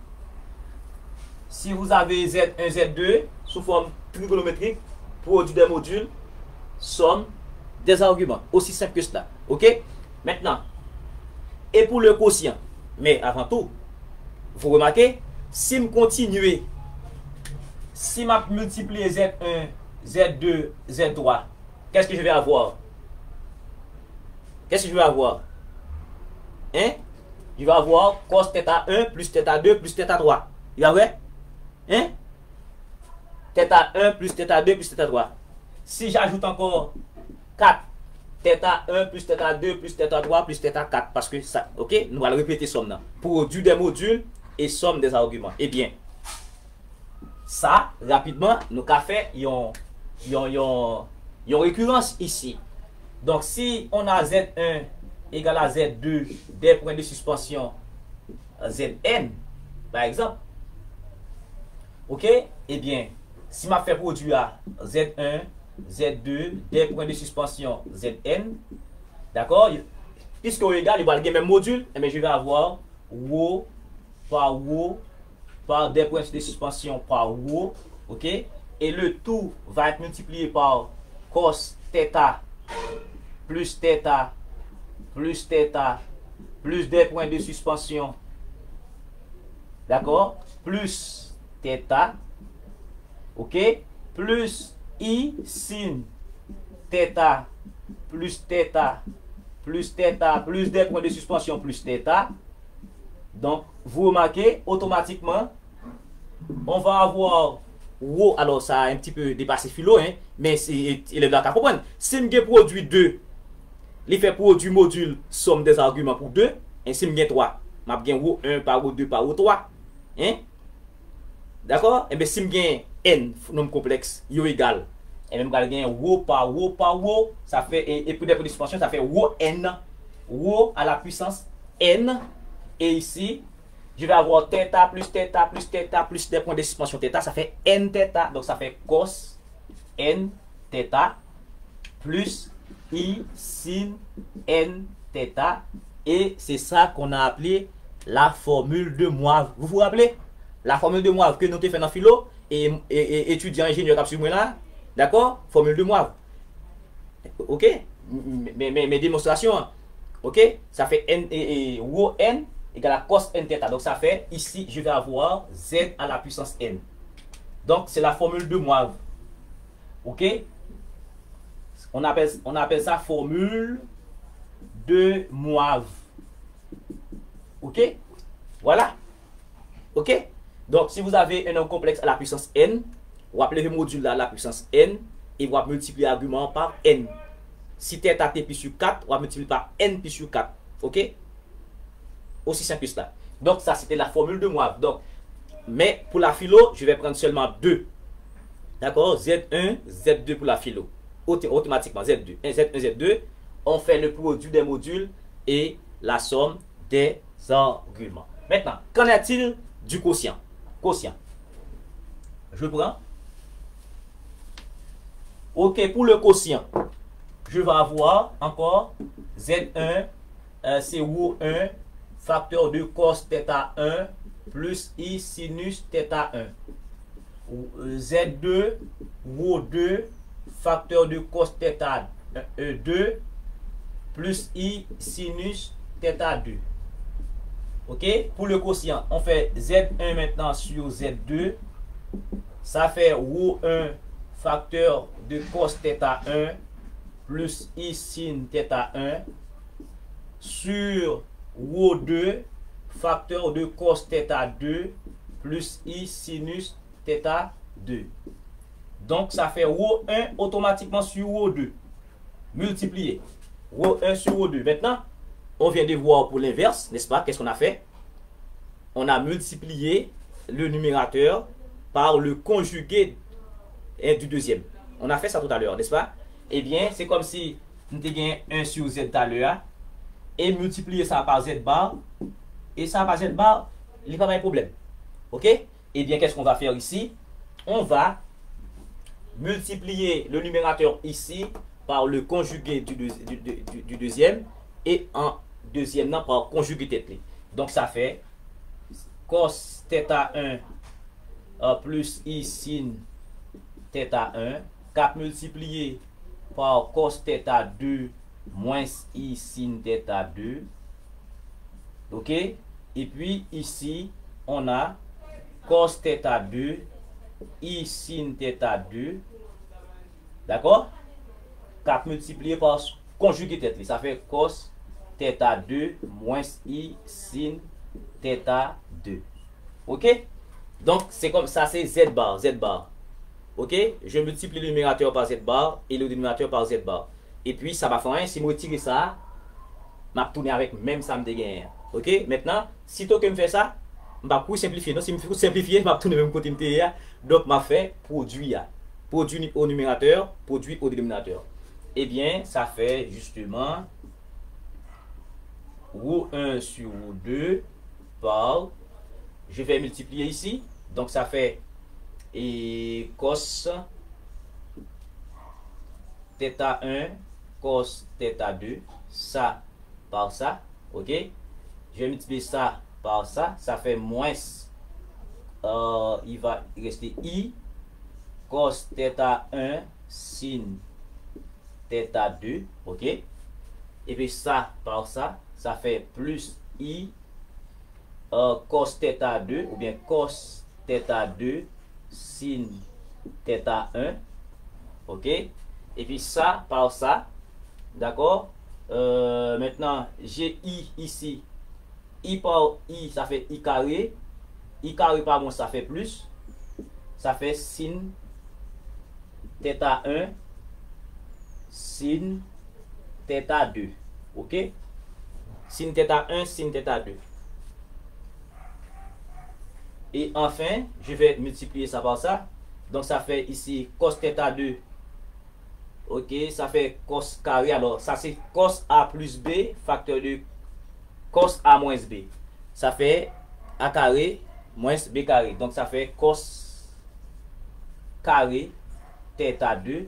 Si vous avez Z1, Z2 sous forme trigonométrique, produit des modules, somme des arguments. Aussi simple que cela. Ok? Maintenant, et pour le quotient, mais avant tout, vous remarquez, si je continue, si je multiplie Z1, Z2, Z3, qu'est-ce que je vais avoir? Qu'est-ce que je vais avoir? Hein? Je vais avoir cos θ1 plus θ2 plus θ3. Il va vrai? Hein? θ1 plus θ2 plus θ3. Si j'ajoute encore 4, θ1 plus θ2 plus θ3 plus θ4, parce que ça, ok? Nous allons répéter somme là. Produit des modules et somme des arguments. Eh bien, ça, rapidement, nous avons fait Il y a une récurrence ici. Donc, si on a Z1 égale à Z2 des points de suspension Zn, par exemple, ok, eh bien, si ma fait produit à Z1, Z2 des points de suspension Zn, d'accord, puisque au égal, il va le même module, eh bien, je vais avoir ρ par des points de suspension par ρ, ok, et le tout va être multiplié par cos θ plus θ plus θ plus des points de suspension, d'accord, plus θ, ok, plus I sin θ plus θ plus θ plus des points de suspension plus θ. Donc, vous remarquez, automatiquement, on va avoir ρ, alors ça a un petit peu dépassé philo, hein, mais il est là qu'à comprendre. Si je produit 2, il fait produit module somme des arguments pour 2, et si je 3, je vais ρ 1 par ρ 2 par ρ 3. Hein? D'accord? Et bien si je n, nombre complexe, il est égal. Et même quand je ρ par ρ par ρ, ça fait, et pour des points de suspension, ça fait ρ n, ρ à la puissance n. Et ici, je vais avoir θ plus θ plus θ plus des points de suspension θ, ça fait n θ. Donc ça fait cos n θ plus I sin n θ. Et c'est ça qu'on a appelé la formule de Moivre. Vous vous rappelez? La formule de Moivre que nous avons fait dans philo et étudiant ingénieur capsule là. D'accord? Formule de Moivre. Ok? Mes démonstrations. Ok? Ça fait n et ρ n égale à cos n θ. Donc ça fait, ici, je vais avoir z à la puissance n. Donc c'est la formule de Moivre. Ok? On appelle ça formule de Moivre. Ok? Voilà. Ok? Donc si vous avez un nombre complexe à la puissance n, vous appelez le module là à la puissance n et vous multipliez l'argument par n. Si θ t pi sur 4, on va multiplier par n pi sur 4. Ok? Aussi simple que cela. Donc ça c'était la formule de Moivre. Donc, mais pour la philo, je vais prendre seulement 2. D'accord? Z1, Z2 pour la philo. Automatiquement, Z2. 1, Z1, Z2. On fait le produit des modules et la somme des arguments. Maintenant, qu'en est-il du quotient? Quotient. Je prends. Ok, pour le quotient, je vais avoir encore Z1, c'est ρ1 facteur de cos θ1 plus I sinus θ1. Z2, ρ2 facteur de cos θ2 plus I sinus θ2. Ok? Pour le quotient, on fait Z1 maintenant sur Z2. Ça fait ρ1 facteur de cos θ1 plus I sin θ1 sur ρ2 facteur de cos θ2 plus I sinus θ2. Donc ça fait ρ1 automatiquement sur ρ2 multiplié. ρ1 sur ρ2. Maintenant, on vient de voir pour l'inverse, n'est-ce pas? Qu'est-ce qu'on a fait? On a multiplié le numérateur par le conjugué du deuxième. On a fait ça tout à l'heure, n'est-ce pas? Eh bien, c'est comme si nous avons 1 sur z tout à l'heure et multiplier ça par z bar. Et ça par z bar, il n'y a pas de problème. Ok? Eh bien, qu'est-ce qu'on va faire ici? On va multiplier le numérateur ici par le conjugué du deuxième et en deuxième par conjugué tête. Donc ça fait cos θ1 plus I sin θ1 4 multiplié par cos θ2 moins I sin θ2. Ok? Et puis ici, on a cos θ2 I sin θ2. D'accord? 4 multiplié par conjugué tête. Ça fait cos θ2 moins I sin θ2. Ok? Donc, c'est comme ça, c'est Z bar, Z bar. Ok? Je multiplie le numérateur par Z bar et le dénominateur par Z bar. Et puis, ça va faire rien. Si je retire ça, je vais tourner avec même ça me dégaine. Ok? Maintenant, si tu me fais ça, je vais simplifier. Non, si je simplifier, je vais tourner même côté. Donc, je vais faire produit. produit au numérateur, produit au dénominateur. Eh bien, ça fait justement ρ1 sur ρ2 par, je vais multiplier ici, donc ça fait et cos θ1 cos θ2, ça par ça, ok. Je vais multiplier ça par ça, ça fait moins, il va rester i cos θ1 sin θ2, ok. Et puis ça par ça, ça fait plus i cos θ2 ou bien cos θ2 sin θ1, ok. Et puis ça par ça, d'accord. Maintenant j'ai i ici, i par i ça fait i carré par moins ça fait plus, ça fait sin θ1 sin θ2, ok. Sin θ1 sin θ2. Et enfin je vais multiplier ça par ça, donc ça fait ici cos θ2, ok, ça fait cos carré, alors ça c'est cos a plus b facteur de cos a moins b, ça fait a carré moins b carré, donc ça fait cos carré θ2,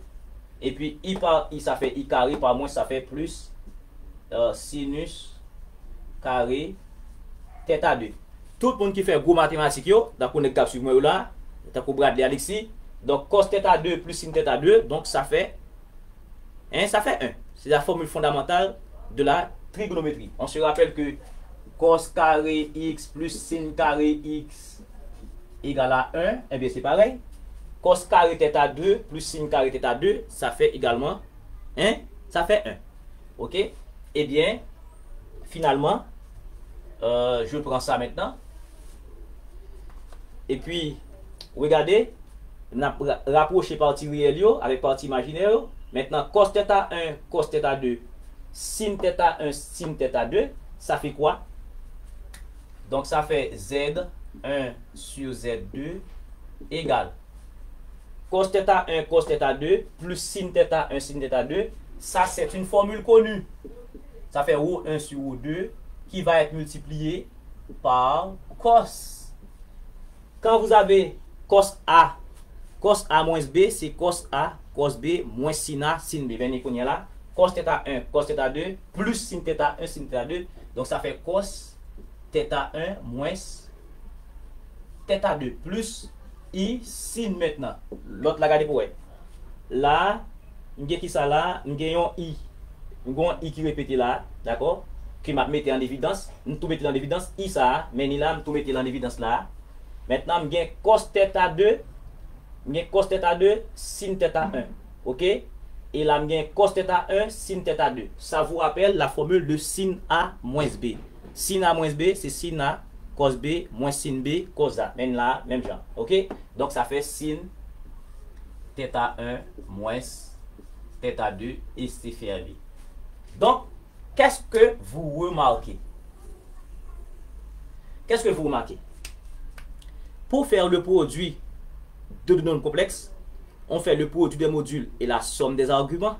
et puis i par i ça fait i carré par moins ça fait plus sinus carré θ2. Tout le monde qui fait gros mathématiques yo, d'accord, on cap sur moi là, t'as pour Bradley Alexis, donc cos θ2 plus sin θ2, donc ça fait 1. C'est la formule fondamentale de la trigonométrie. On se rappelle que cos carré x plus sin carré x égale à 1, et bien c'est pareil. Cos carré θ2 plus sin carré θ2, ça fait également 1, ça fait 1. Ok? Eh bien, finalement, je prends ça maintenant. Et puis, regardez, on a rapproché partie réelle avec partie imaginaire. Maintenant, cos θ1, cos θ2, sin θ1, sin θ2, ça fait quoi? Donc, ça fait Z1 sur Z2 égale cos θ1, cos θ2 plus sin θ1, sin θ2. Ça, c'est une formule connue. Ça fait ρ1 sur ρ2 qui va être multiplié par cos. Quand vous avez cos A moins B, c'est cos A, cos B, moins sin A, sin B. Venez qu'on y a là. Cos θ1, cos θ2, plus sin θ1, sin θ2. Donc ça fait cos θ1 moins θ2, plus I sin maintenant. L'autre la regardez pour elle. Là, nous avons qui ça là? Nous avons I. Nous avons I qui répète là, d'accord? Qui m'a mis en évidence. Nous tout mettons en évidence. I ça, mais ni là, nous tout mettons en évidence là. Maintenant, nous avons cos θ2. Nous avons cos θ2 sin θ1. Ok? Et là, nous avons cos θ1 sin θ2. Ça vous rappelle la formule de sin A moins B. Sin A moins B, c'est sin A cos B moins sin B cos A. Même là, même genre. Ok? Donc, ça fait sin θ1 moins θ2 et c'est fait B. Donc, qu'est-ce que vous remarquez? Qu'est-ce que vous remarquez? Pour faire le produit de deux nombres complexes, on fait le produit des modules et la somme des arguments.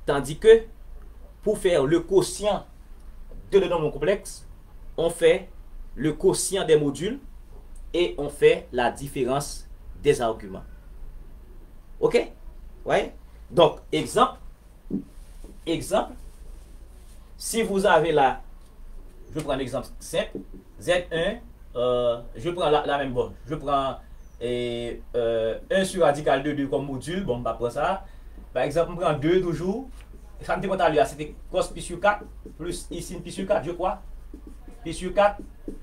Tandis que pour faire le quotient de deux nombres complexes, on fait le quotient des modules et on fait la différence des arguments. Ok? Ouais? Donc, exemple. Si vous avez là, je prends un exemple simple, Z1, je prends la même bonne. Je prends 1 sur radical de 2 comme module. Bon, on va prendre ça. Par exemple, on prend 2 toujours. Ça me démontre à c'était cos pi sur 4 plus i sin pi sur 4, je crois. Pi sur 4.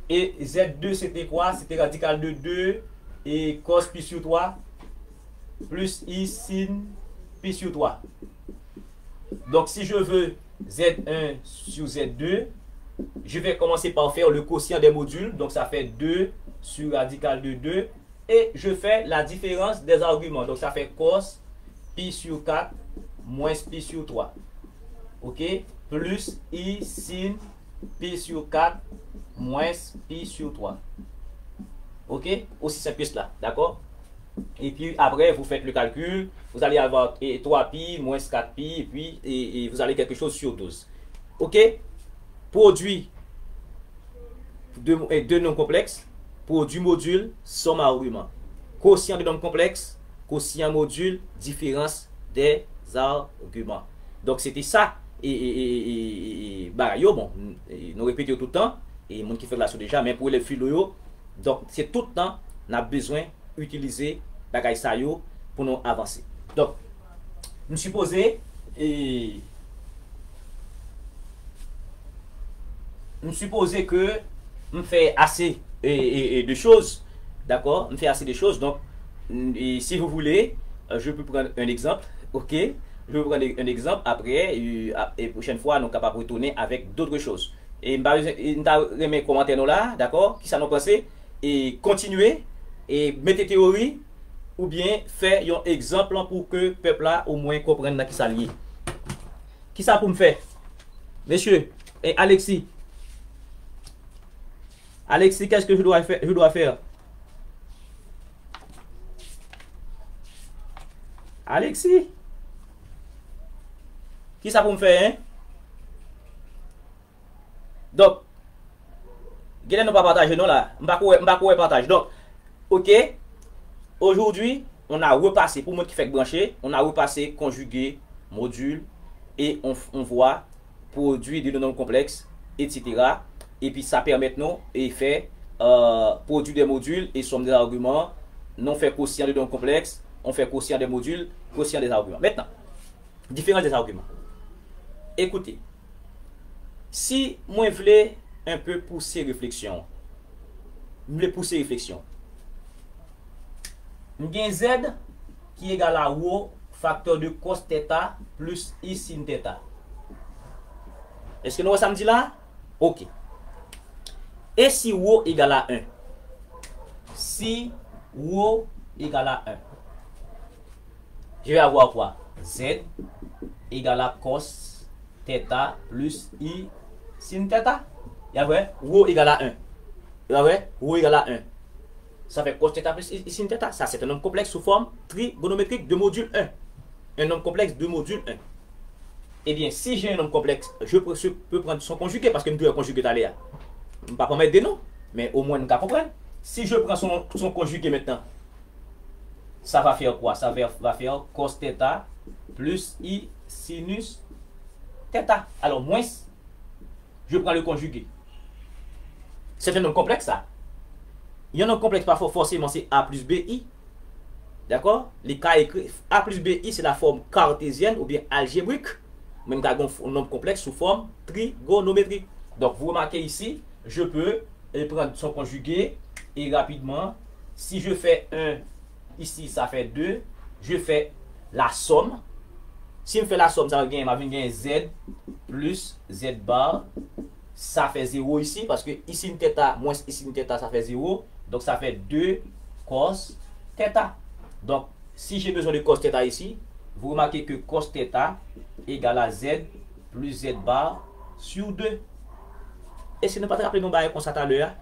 Et Z2, c'était quoi? C'était radical de 2 et cos pi sur 3 plus i sin pi sur 3. Donc, si je veux Z1 sur Z2, je vais commencer par faire le quotient des modules. Donc, ça fait 2 sur radical de 2. Et je fais la différence des arguments. Donc, ça fait cos pi sur 4 moins pi sur 3. OK? Plus i sin pi sur 4 moins pi sur 3. OK? Aussi simple que cela. D'accord? Et puis après, vous faites le calcul, vous allez avoir 3pi moins 4pi, et puis et vous allez quelque chose sur 12. Ok? Produit de nombres complexes, produit module, somme argument. Quotient de nombres complexes, quotient module, différence des arguments. Donc c'était ça. Bah, yo, bon, nous répétons tout le temps, et les gens qui font la chose déjà, mais pour les philo, donc c'est tout le temps, on a besoin d'utiliser bagay sa yo pour nous avancer. Donc, nous supposons que on fait assez de choses, d'accord? On fait assez de choses. Donc, si vous voulez, je peux prendre un exemple, ok? Je vais prendre un exemple après, et prochaine fois, nous sommes capables de retourner avec d'autres choses. Et nous avons mes commentaires là, d'accord? Qui ça nous pense? Et continuer, et mettez théorie, ou bien faire un exemple pour que le peuple là au moins comprenne qui ça lié. Qui ça pour me faire? Messieurs, et Alexis. Alexis, qu'est-ce que je dois faire? Alexis? Qui ça pour me faire, hein? Donc, Gelen nous pas partager non là. M'pa partage. Donc, OK. Aujourd'hui, on a repassé pour moi qui fait brancher, on a repassé conjugué, module et on voit produit de nombres complexes, etc. Et puis ça permet nous et faire produit des modules et somme des arguments. Non fait quotient de nombres complexes, on fait quotient des modules, quotient des arguments. Maintenant, différence des arguments. Écoutez, si moi je voulais un peu pousser réflexion, j'ai Z qui est égal à rho facteur de cos θ plus I sin θ. Est-ce que nous ça me dit là? Ok. Et si rho égale à 1? Si rho égale à 1, je vais avoir quoi? Z égale à cos θ plus I sin θ. Il y a vrai? Rho égale à 1. Il y a vrai? Rho égale à 1. Ça fait cos θ plus I sin θ. Ça, c'est un nombre complexe sous forme trigonométrique de module 1. Un nombre complexe de module 1. Eh bien, si j'ai un nombre complexe, je peux prendre son conjugué parce que nous devons conjuguer tout à l'heure. Je ne vais pas mettre des noms, mais au moins nous allons comprendre. Si je prends son conjugué maintenant, ça va faire quoi? Ça va faire cos θ plus I sinus θ. Alors, moins, je prends le conjugué. C'est un nombre complexe, ça. Il y a un nombre complexe, parfois forcément c'est A plus BI. D'accord? Les cas écrits A plus BI, c'est la forme cartésienne ou bien algébrique. Même cas, un nombre complexe sous forme trigonométrique. Donc, vous remarquez ici, je peux prendre son conjugué et rapidement, si je fais 1, ici ça fait 2, je fais la somme. Si je fais la somme, ça va gagner Z plus Z bar. Ça fait 0 ici parce que ici une θ moins ici une θ, ça fait 0. Donc ça fait 2 cos θ. Donc si j'ai besoin de cos θ ici, vous remarquez que cos θ égale à Z plus Z bar sur 2. Et si nous ne pas te rappeler, nous allons comme ça tout à l'heure.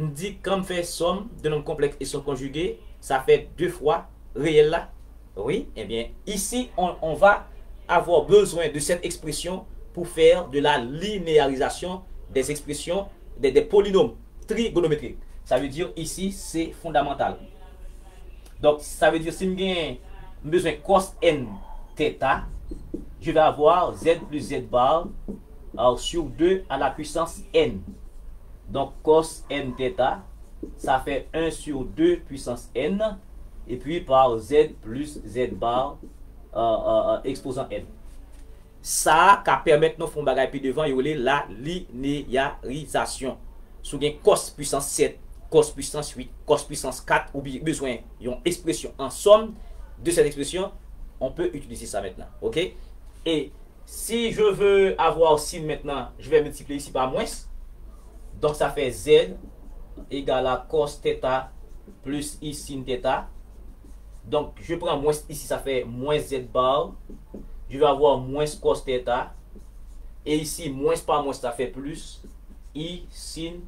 On dit quand on fait somme de nombres complexes et son conjugué, ça fait 2 fois réel là. Oui, eh bien ici on va avoir besoin de cette expression pour faire de la linéarisation des expressions, des polynômes trigonométriques. Ça veut dire ici c'est fondamental. Donc ça veut dire si j'ai besoin de cos n θ, je vais avoir Z plus Z bar sur 2 à la puissance n. Donc cos n θ, ça fait 1 sur 2 puissance n, et puis par Z plus Z bar exposant n. Ça qui permet de faire bagay puis devant la linéarisation. Si vous avez cos puissance 7, cos puissance 8, cos puissance 4, ou bien besoin d'une expression en somme de cette expression, on peut utiliser ça maintenant. Ok? Et si je veux avoir sin maintenant, je vais multiplier ici par moins. Donc ça fait Z égale à cos θ plus I sin θ. Donc je prends moins ici, ça fait moins Z bar. Je vais avoir moins cos θ. Et ici, moins par moins, ça fait plus I sin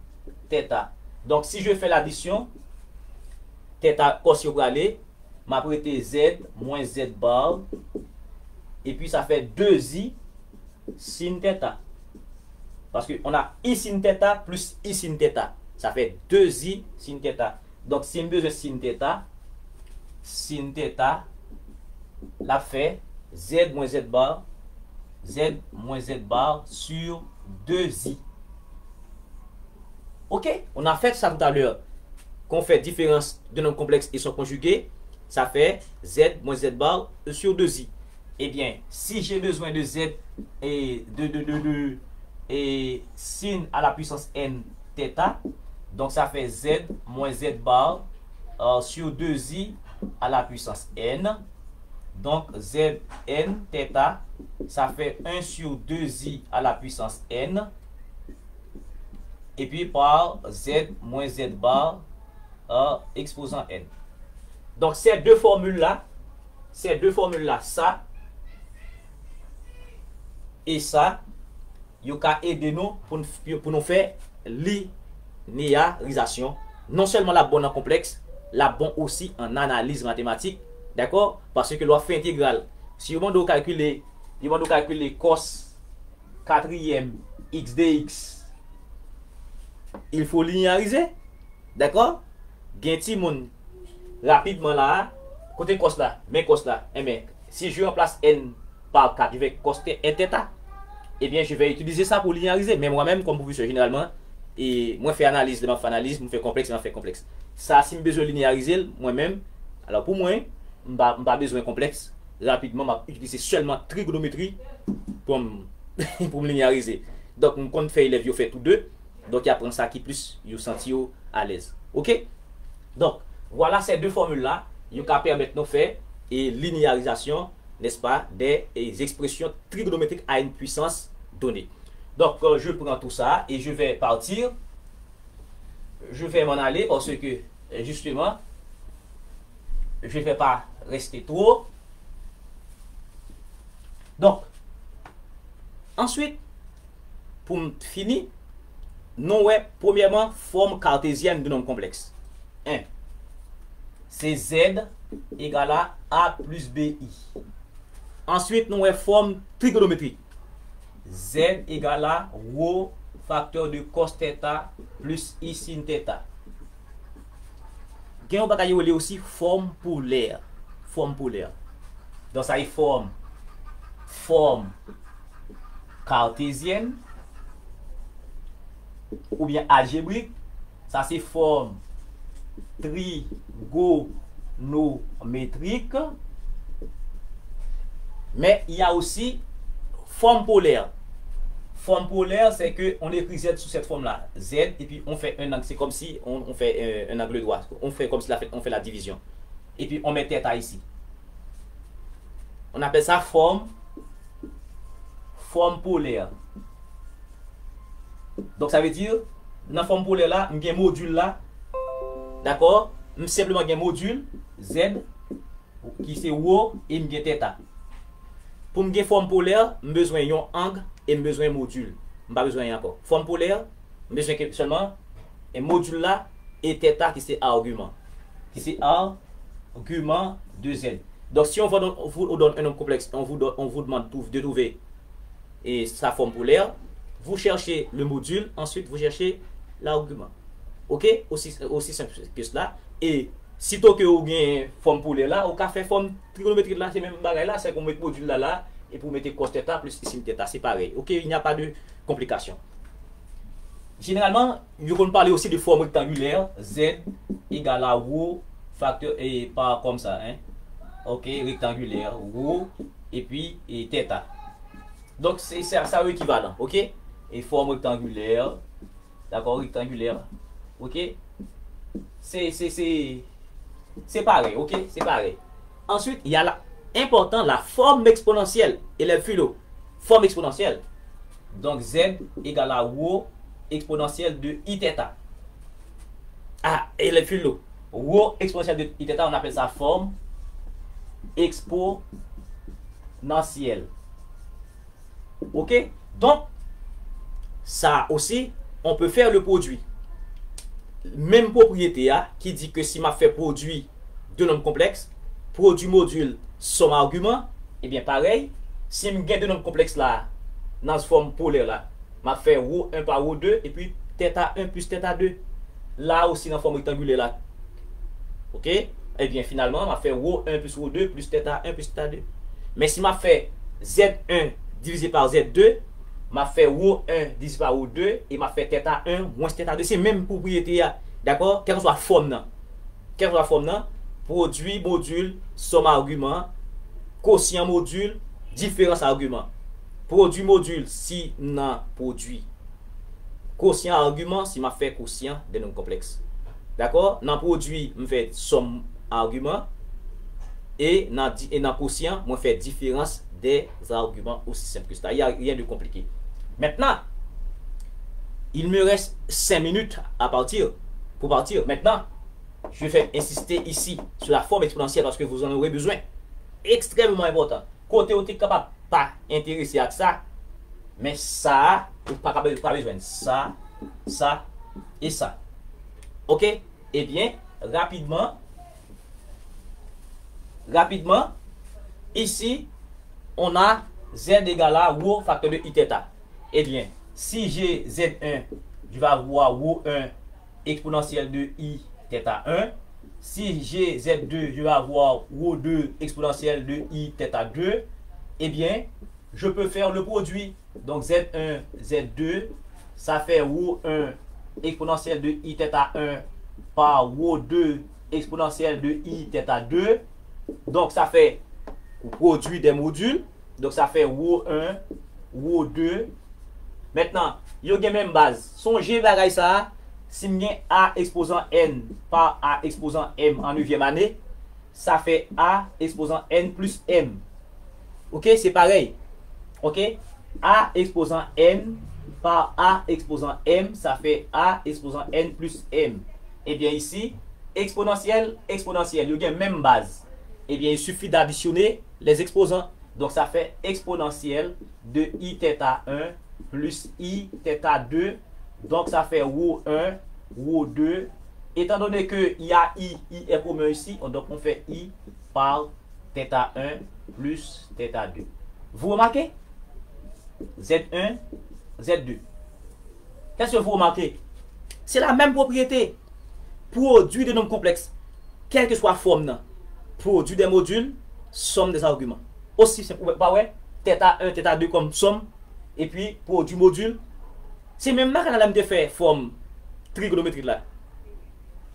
θ. Donc si je fais l'addition, θ cos yo aller, m'a prêté Z moins Z bar. Et puis ça fait 2i sin θ. Parce qu'on a I sin θ plus I sin θ. Ça fait 2i sin θ. Donc si on a besoin de sin θ, la fait Z moins Z bar sur 2i. Ok? On a fait ça tout à l'heure. Qu'on fait différence de nombres complexes et sont conjugués, ça fait Z moins Z bar sur 2i. Eh bien, si j'ai besoin de Z et et sin à la puissance n θ, donc ça fait Z moins Z bar sur 2i à la puissance n. Donc Zn θ, ça fait 1 sur 2i à la puissance n. Et puis par Z moins Z bar exposant n. Donc ces deux formules-là, ça et ça, ils ont aidé nous pour nous faire linéarisation. Non seulement la bonne en complexe, la bonne aussi en analyse mathématique. D'accord? Parce que l'on fait intégrale. Si on doit calculer cos 4e x dx, il faut linéariser. D'accord? Genti moun rapidement là, côté cos là, mais cos là, si je remplace n par 4, je vais cos n θ. Eh bien, je vais utiliser ça pour linéariser. Mais moi-même, comme professeur, généralement, et moi, je fais analyse, je fais analyse, je fais complexe, Ça, si je besoin de linéariser, moi-même, alors pour moi, je n'ai pas besoin de complexe. Rapidement, je vais utiliser seulement trigonométrie pour me linéariser. Donc, quand je fais élève, je fais tous deux. Donc, il apprend ça qui plus, je senti à l'aise. OK? Donc, voilà ces deux formules-là. Ils permettent de faire et linéarisation, n'est-ce pas, des expressions trigonométriques à une puissance donnée. Donc, je prends tout ça et je vais partir. Je vais m'en aller parce que, justement, je ne vais pas rester trop. Donc, ensuite, pour finir, nous avons premièrement forme cartésienne de nombre complexe. 1. C'est Z égale à A plus BI. Ensuite, nous avons forme trigonométrique. Z égale à rho facteur de cos θ plus I sin θ. On va aussi forme polaire. Forme polaire. Donc ça y forme cartésienne ou bien algébrique. Ça c'est forme trigonométrique. Mais il y a aussi forme polaire. Forme polaire, c'est que on écrit Z sous cette forme-là, Z, et puis on fait un angle. C'est comme si on fait un angle droit. On fait comme si on fait la division. Et puis on met θ ici. On appelle ça forme polaire. Donc ça veut dire, dans la forme polaire là, il y a un module là. D'accord? Simplement il y a un module Z qui c'est rho et il y a θ. Pour me forme polaire, j'ai besoin d'un angle et j'ai besoin d'un module. Je n'ai pas besoin encore. Forme polaire, j'ai besoin seulement un module là et θ qui c'est argument. Qui c'est argument de Z. Donc si on vous donne un nombre complexe, on vous demande de trouver et sa forme polaire, vous cherchez le module, ensuite vous cherchez l'argument. Ok? Aussi simple que cela. Et sitôt que vous avez une forme polaire là, vous avez fait forme trigonométrique là, c'est même pareil là, c'est qu'on met le module là et pour mettre cos θ plus sin θ, c'est pareil. Ok? Il n'y a pas de complication. Généralement, nous allons parler aussi de forme rectangulaire, Z égale à rho facteur et pas comme ça, hein? Ok, rectangulaire, rho et puis θ. Donc c'est ça équivalent, ok? Et forme rectangulaire, d'accord, rectangulaire, ok? C'est pareil, ok? C'est pareil. Ensuite, il y a la forme exponentielle. Élève philo, forme exponentielle. Donc Z égale à rho exponentielle de Iθ. Ah, élève philo, rho exponentielle de Iθ, on appelle ça forme exponentielle. Ok? Donc, ça aussi, on peut faire le produit. Même propriété qui dit que si m'a fait produit de nombres complexes, produit module somme argument, et bien pareil, si je gagne de nombres complexes là, dans cette forme polaire là, je fais rho 1 par rho 2, et puis θ 1 plus θ 2. Là aussi dans la forme rectangulaire là. Ok? Et bien finalement, je fais rho 1 plus rho 2 plus θ 1 plus θ 2. Mais si je fais Z1 divisé par Z2, je fais rho 1 divisé par rho 2, et je fais θ 1 moins θ 2. C'est même propriété. D'accord? Quelle que soit la forme, produit module somme argument, quotient module différence argument. Produit module si non produit quotient argument si m'a fait quotient des nombres complexes. D'accord? Dans produit me fait somme argument et dans quotient me fait différence des arguments aussi simple que ça. Il n'y a rien de compliqué. Maintenant, il me reste 5 minutes pour partir. Maintenant, je vais insister ici sur la forme exponentielle parce que vous en aurez besoin. Extrêmement important. Côté où tu es capable pas intéressé à ça, mais ça, ou pas besoin. Ça et ça. Ok? Eh bien, rapidement, ici, on a z égale à rho facteur de iθ. Eh bien, si j'ai z1, je vais avoir rho 1 exponentielle de iθ1. Si j'ai z2, je vais avoir rho 2 exponentielle de iθ2. Eh bien, je peux faire le produit. Donc z1, z2, ça fait rho 1 exponentielle de iθ1 par rho 2 exponentielle de iθ2. Donc ça fait produit des modules. Donc ça fait rho 1, rho 2. Maintenant, il y a la même base. Songez à ça. Si je A exposant N par A exposant M en 9e année, ça fait A exposant N plus M. Ok, c'est pareil. Ok, A exposant N par A exposant M, ça fait A exposant N plus M. Et bien ici, exponentielle, exponentielle, il y a la même base. Et bien il suffit d'additionner les exposants. Donc ça fait exponentielle de iθ1 plus iθ2. Donc ça fait rho 1, rho 2. Étant donné que il y a i est commun ici, donc on fait i par θ1 plus θ2. Vous remarquez? Z1, Z2. Qu'est-ce que vous remarquez? C'est la même propriété. Produit de nombres complexes, quelle que soit la forme, produit des modules, somme des arguments. Aussi simple, pas ouais? θ1, θ2 comme somme, et puis produit module. C'est même là qu'on a même fait forme trigonométrique là.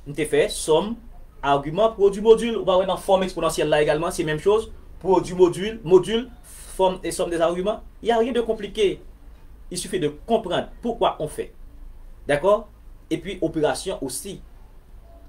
On te fait somme, argument, produit module. On va voir dans forme exponentielle là également, c'est la même chose. Produit module, forme et somme des arguments. Il n'y a rien de compliqué. Il suffit de comprendre pourquoi on fait. D'accord? Et puis opération aussi.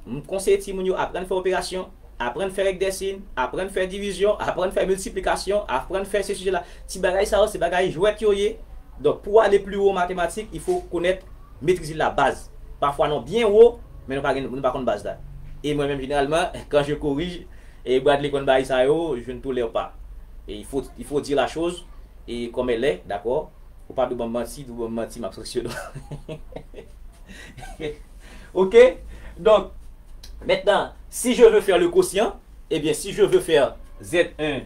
Je conseille Timonio apprendre à faire opération, apprendre à faire avec des signes, apprendre à faire division, apprendre à faire multiplication, apprendre à faire ces sujets là. Si bagaille ça, c'est bagaille jouet qui est. Donc pour aller plus haut en mathématiques, il faut connaître, maîtriser la base. Parfois non bien haut, mais nous ne pas connaître base là. Et moi-même généralement, quand je corrige et Bradley kon bail ça je ne tolère pas. Et il faut dire la chose et comme elle est, d'accord? Faut pas de mentir, ma section. OK? Donc maintenant, si je veux faire le quotient, eh bien si je veux faire Z1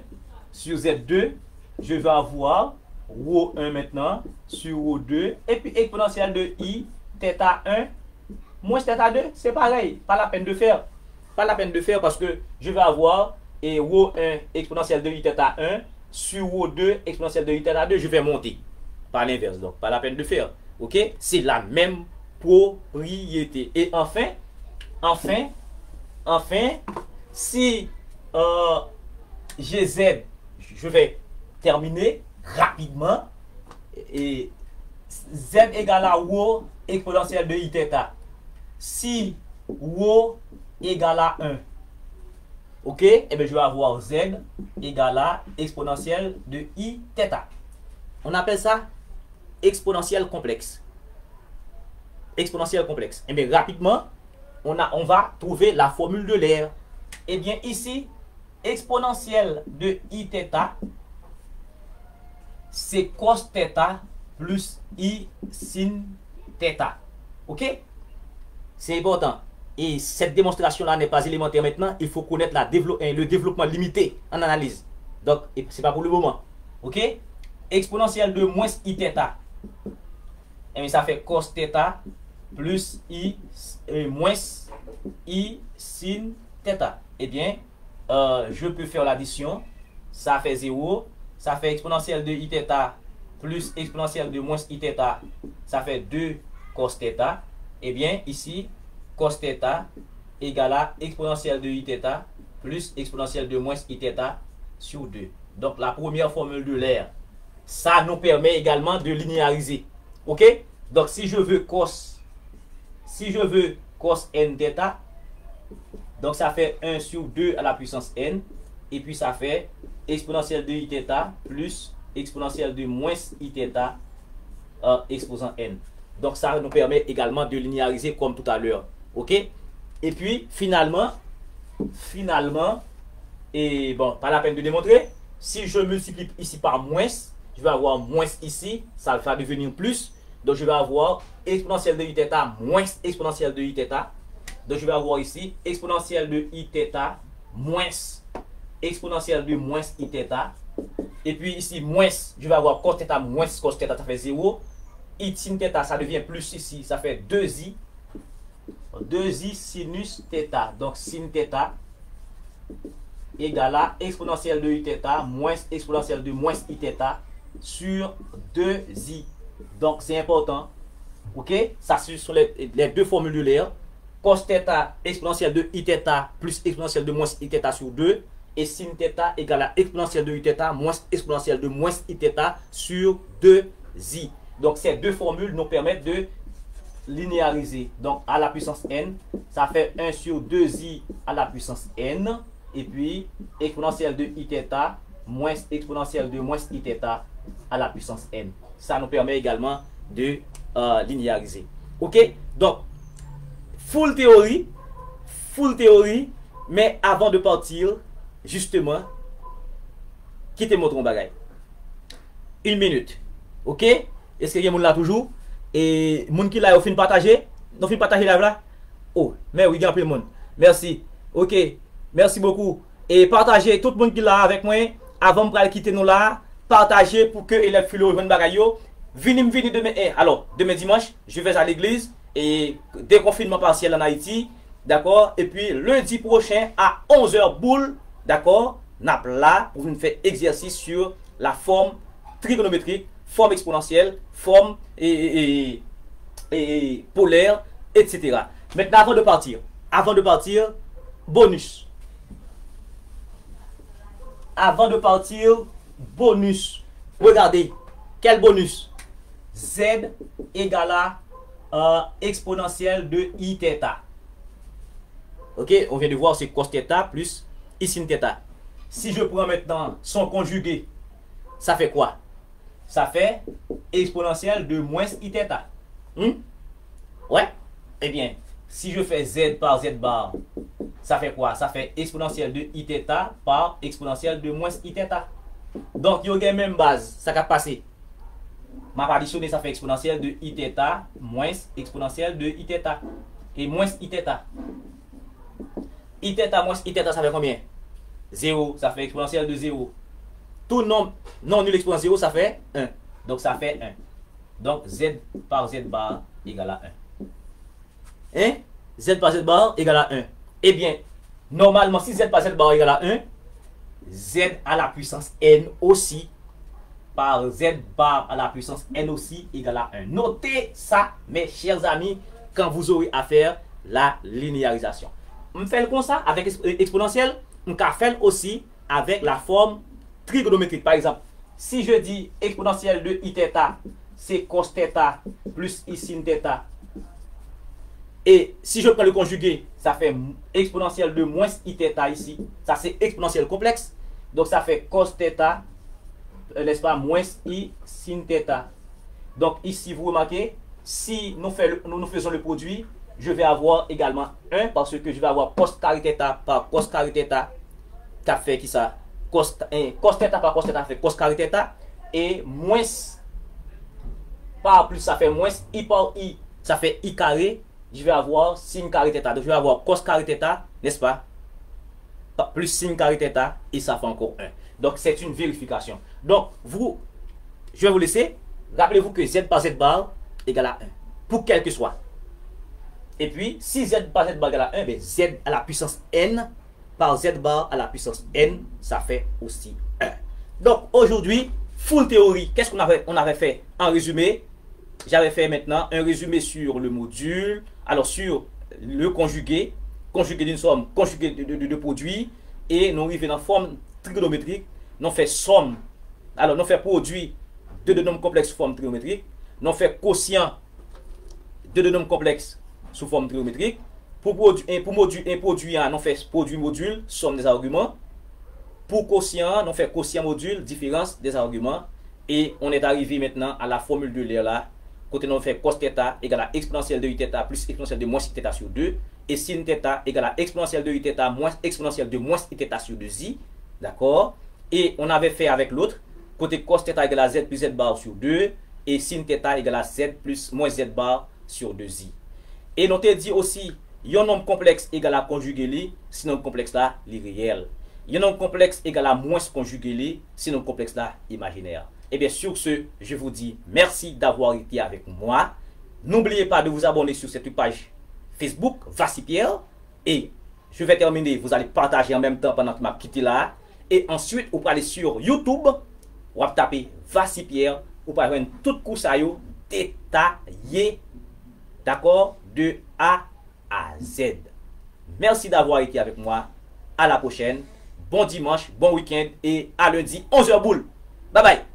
sur Z2, je vais avoir rho 1 maintenant sur rho 2 et puis exponentielle de i θ1 moins θ2, c'est pareil, pas la peine de faire. Pas la peine de faire parce que je vais avoir et rho 1 exponentielle de i θ1 sur rho 2 exponentielle de i θ2, je vais monter par l'inverse, donc pas la peine de faire. OK? C'est la même propriété. Et enfin, si j'ai z, je vais terminer rapidement. Et z égale à rho exponentielle de iθ. Si rho égale à 1, ok, et bien je vais avoir z égale à exponentielle de iθ. On appelle ça exponentielle complexe. Exponentielle complexe. Et bien rapidement, on va trouver la formule de l'air. Et bien ici, exponentielle de iθ, c'est cos θ plus i sin θ. Ok? C'est important. Et cette démonstration-là n'est pas élémentaire maintenant. Il faut connaître le développement limité en analyse. Donc, c'est pas pour le moment. OK? Exponentielle de moins I θ. Et bien, ça fait cos θ plus I moins I sin θ. Eh bien, je peux faire l'addition. Ça fait 0. Ça fait exponentielle de I θ plus exponentielle de moins I θ. Ça fait 2 cos θ. Eh bien, ici, cos θ égale à exponentielle de I θ plus exponentielle de moins I θ sur 2. Donc, la première formule de l'air. Ça nous permet également de linéariser. OK? Donc, si je veux cos n θ, donc ça fait 1 sur 2 à la puissance n. Et puis, ça fait exponentielle de I θ plus exponentielle de moins I θ exposant n. Donc, ça nous permet également de linéariser comme tout à l'heure. OK? Et puis, finalement, et bon, pas la peine de démontrer. Si je multiplie ici par moins, je vais avoir moins ici, ça va devenir plus. Donc, je vais avoir exponentielle de I θ moins exponentielle de I θ. Donc, je vais avoir ici exponentielle de I θ moins exponentielle de moins I θ. Et puis ici, moins, je vais avoir cos θ moins cos θ, ça fait 0. I sin θ, ça devient plus ici, ça fait 2i. 2i sinus θ. Donc, sin θ égale à exponentielle de I θ moins exponentielle de moins I θ sur 2i. Donc, c'est important. OK? Ça, ce sont les deux formules de l'air. Cos θ exponentielle de I θ plus exponentielle de moins I θ sur 2. Et sin θ égale à exponentielle de I θ moins exponentielle de moins I θ sur 2i. Donc, ces deux formules nous permettent de linéariser. Donc, à la puissance n, ça fait 1 sur 2i à la puissance n. Et puis, exponentielle de I θ moins exponentielle de moins I θ à la puissance n. Ça nous permet également de linéariser. OK? Donc, full théorie. Mais avant de partir, justement, quittez mon tronc bagaille. 1 minute. OK? Est-ce que y a monde là toujours? Et monde qui là, au fin partager? Non, fin partager là? Oh, mais oui, il y a un peu de monde. Merci. OK. Merci beaucoup. Et partagez tout le monde qui est là avec moi. Avant de quitter nous là, partagez pour que les philo reviennent bagaille. Venez demain. Alors, demain dimanche, je vais à l'église et déconfinement partiel en Haïti. D'accord? Et puis lundi prochain à 11h boule. D'accord? Nap là pour nous faire exercice sur la forme trigonométrique, forme exponentielle, forme et polaire, etc. Maintenant, avant de partir, bonus. Avant de partir, bonus. Regardez, quel bonus? Z égale à exponentielle de I θ. Ok, on vient de voir c'est cos θ plus I sin θ. Si je prends maintenant son conjugué, ça fait quoi? Ça fait exponentielle de moins I θ. Ouais? Eh bien, si je fais Z par Z bar, ça fait quoi? Ça fait exponentielle de I θ par exponentielle de moins I θ. Donc, il y a même base, ça va passer. Ma additionné, ça fait exponentielle de I θ moins exponentielle de I θ. Et moins I θ. I θ moins I θ, ça fait combien? 0, ça fait exponentielle de 0. Tout nombre non nul exposant 0, ça fait 1. Donc, ça fait 1. Donc, Z par Z bar égale à 1. Hein? Z par Z bar égale à 1. Eh bien, normalement, si Z par Z bar égale à 1, Z à la puissance n aussi par Z bar à la puissance n aussi égale à 1. Notez ça, mes chers amis, quand vous aurez à faire la linéarisation. On fait comme ça avec exponentielle, on peut faire aussi avec la forme trigonométrique. Par exemple, si je dis exponentielle de I θ, c'est cos θ plus I sin θ. Et si je prends le conjugué, ça fait exponentielle de moins I θ ici. Ça, c'est exponentielle complexe. Donc, ça fait cos θ, n'est-ce pas, moins I sin θ. Donc, ici, vous remarquez, si nous faisons le produit, je vais avoir également 1 parce que je vais avoir cos carré θ par cos carré θ. Ça fait qui ça? Cos θ par cos θ fait cos carré θ. Et moins par plus, ça fait moins I par I. Ça fait I carré. je vais avoir sin carré θ. Donc je vais avoir cos carré θ, n'est-ce pas? Plus sin carré θ, et ça fait encore 1. Donc c'est une vérification. Donc je vais vous laisser. Rappelez-vous que z par z bar égale à 1. Pour quel que soit. Et puis, si z par z bar égale à 1, ben z à la puissance n par z bar à la puissance n, ça fait aussi 1. Donc aujourd'hui, full théorie. Qu'est-ce qu'on avait fait en résumé? J'avais fait maintenant un résumé sur le module, alors sur le conjugué d'une somme, conjugué de produits, et nous arrivons dans forme trigonométrique, nous fait somme, alors nous fait produit de deux nombres complexes sous forme trigonométrique, nous fait quotient de deux nombres complexes sous forme trigonométrique, pour produit, nous fait produit module, somme des arguments, pour quotient, nous fait quotient module, différence des arguments, et on est arrivé maintenant à la formule de l'air là, côté nous fait cos θ égale à exponentielle de iθ plus exponentielle de moins iθ sur 2, et sin θ égale à exponentielle de iθ moins exponentielle de moins iθ sur 2i, d'accord? Et on avait fait avec l'autre, côté cos θ égale à z plus z bar sur 2, et sin θ égale à z plus moins z bar sur 2i. Et nous avons dit aussi, un nombre complexe égale à conjugué li, si nombre complexe là, li réel. Un nombre complexe égale à moins conjugué li, si nombre complexe là, imaginaire. Et bien sur ce, je vous dis merci d'avoir été avec moi. N'oubliez pas de vous abonner sur cette page Facebook, Vassipierre. Et je vais terminer, vous allez partager en même temps pendant que je quitte là. Et ensuite, vous allez sur YouTube, vous allez taper Vassipierre, vous allez voir toute course à yo détaillée, d'accord, de A à Z. Merci d'avoir été avec moi. À la prochaine. Bon dimanche, bon week-end et à lundi, 11h boule. Bye bye.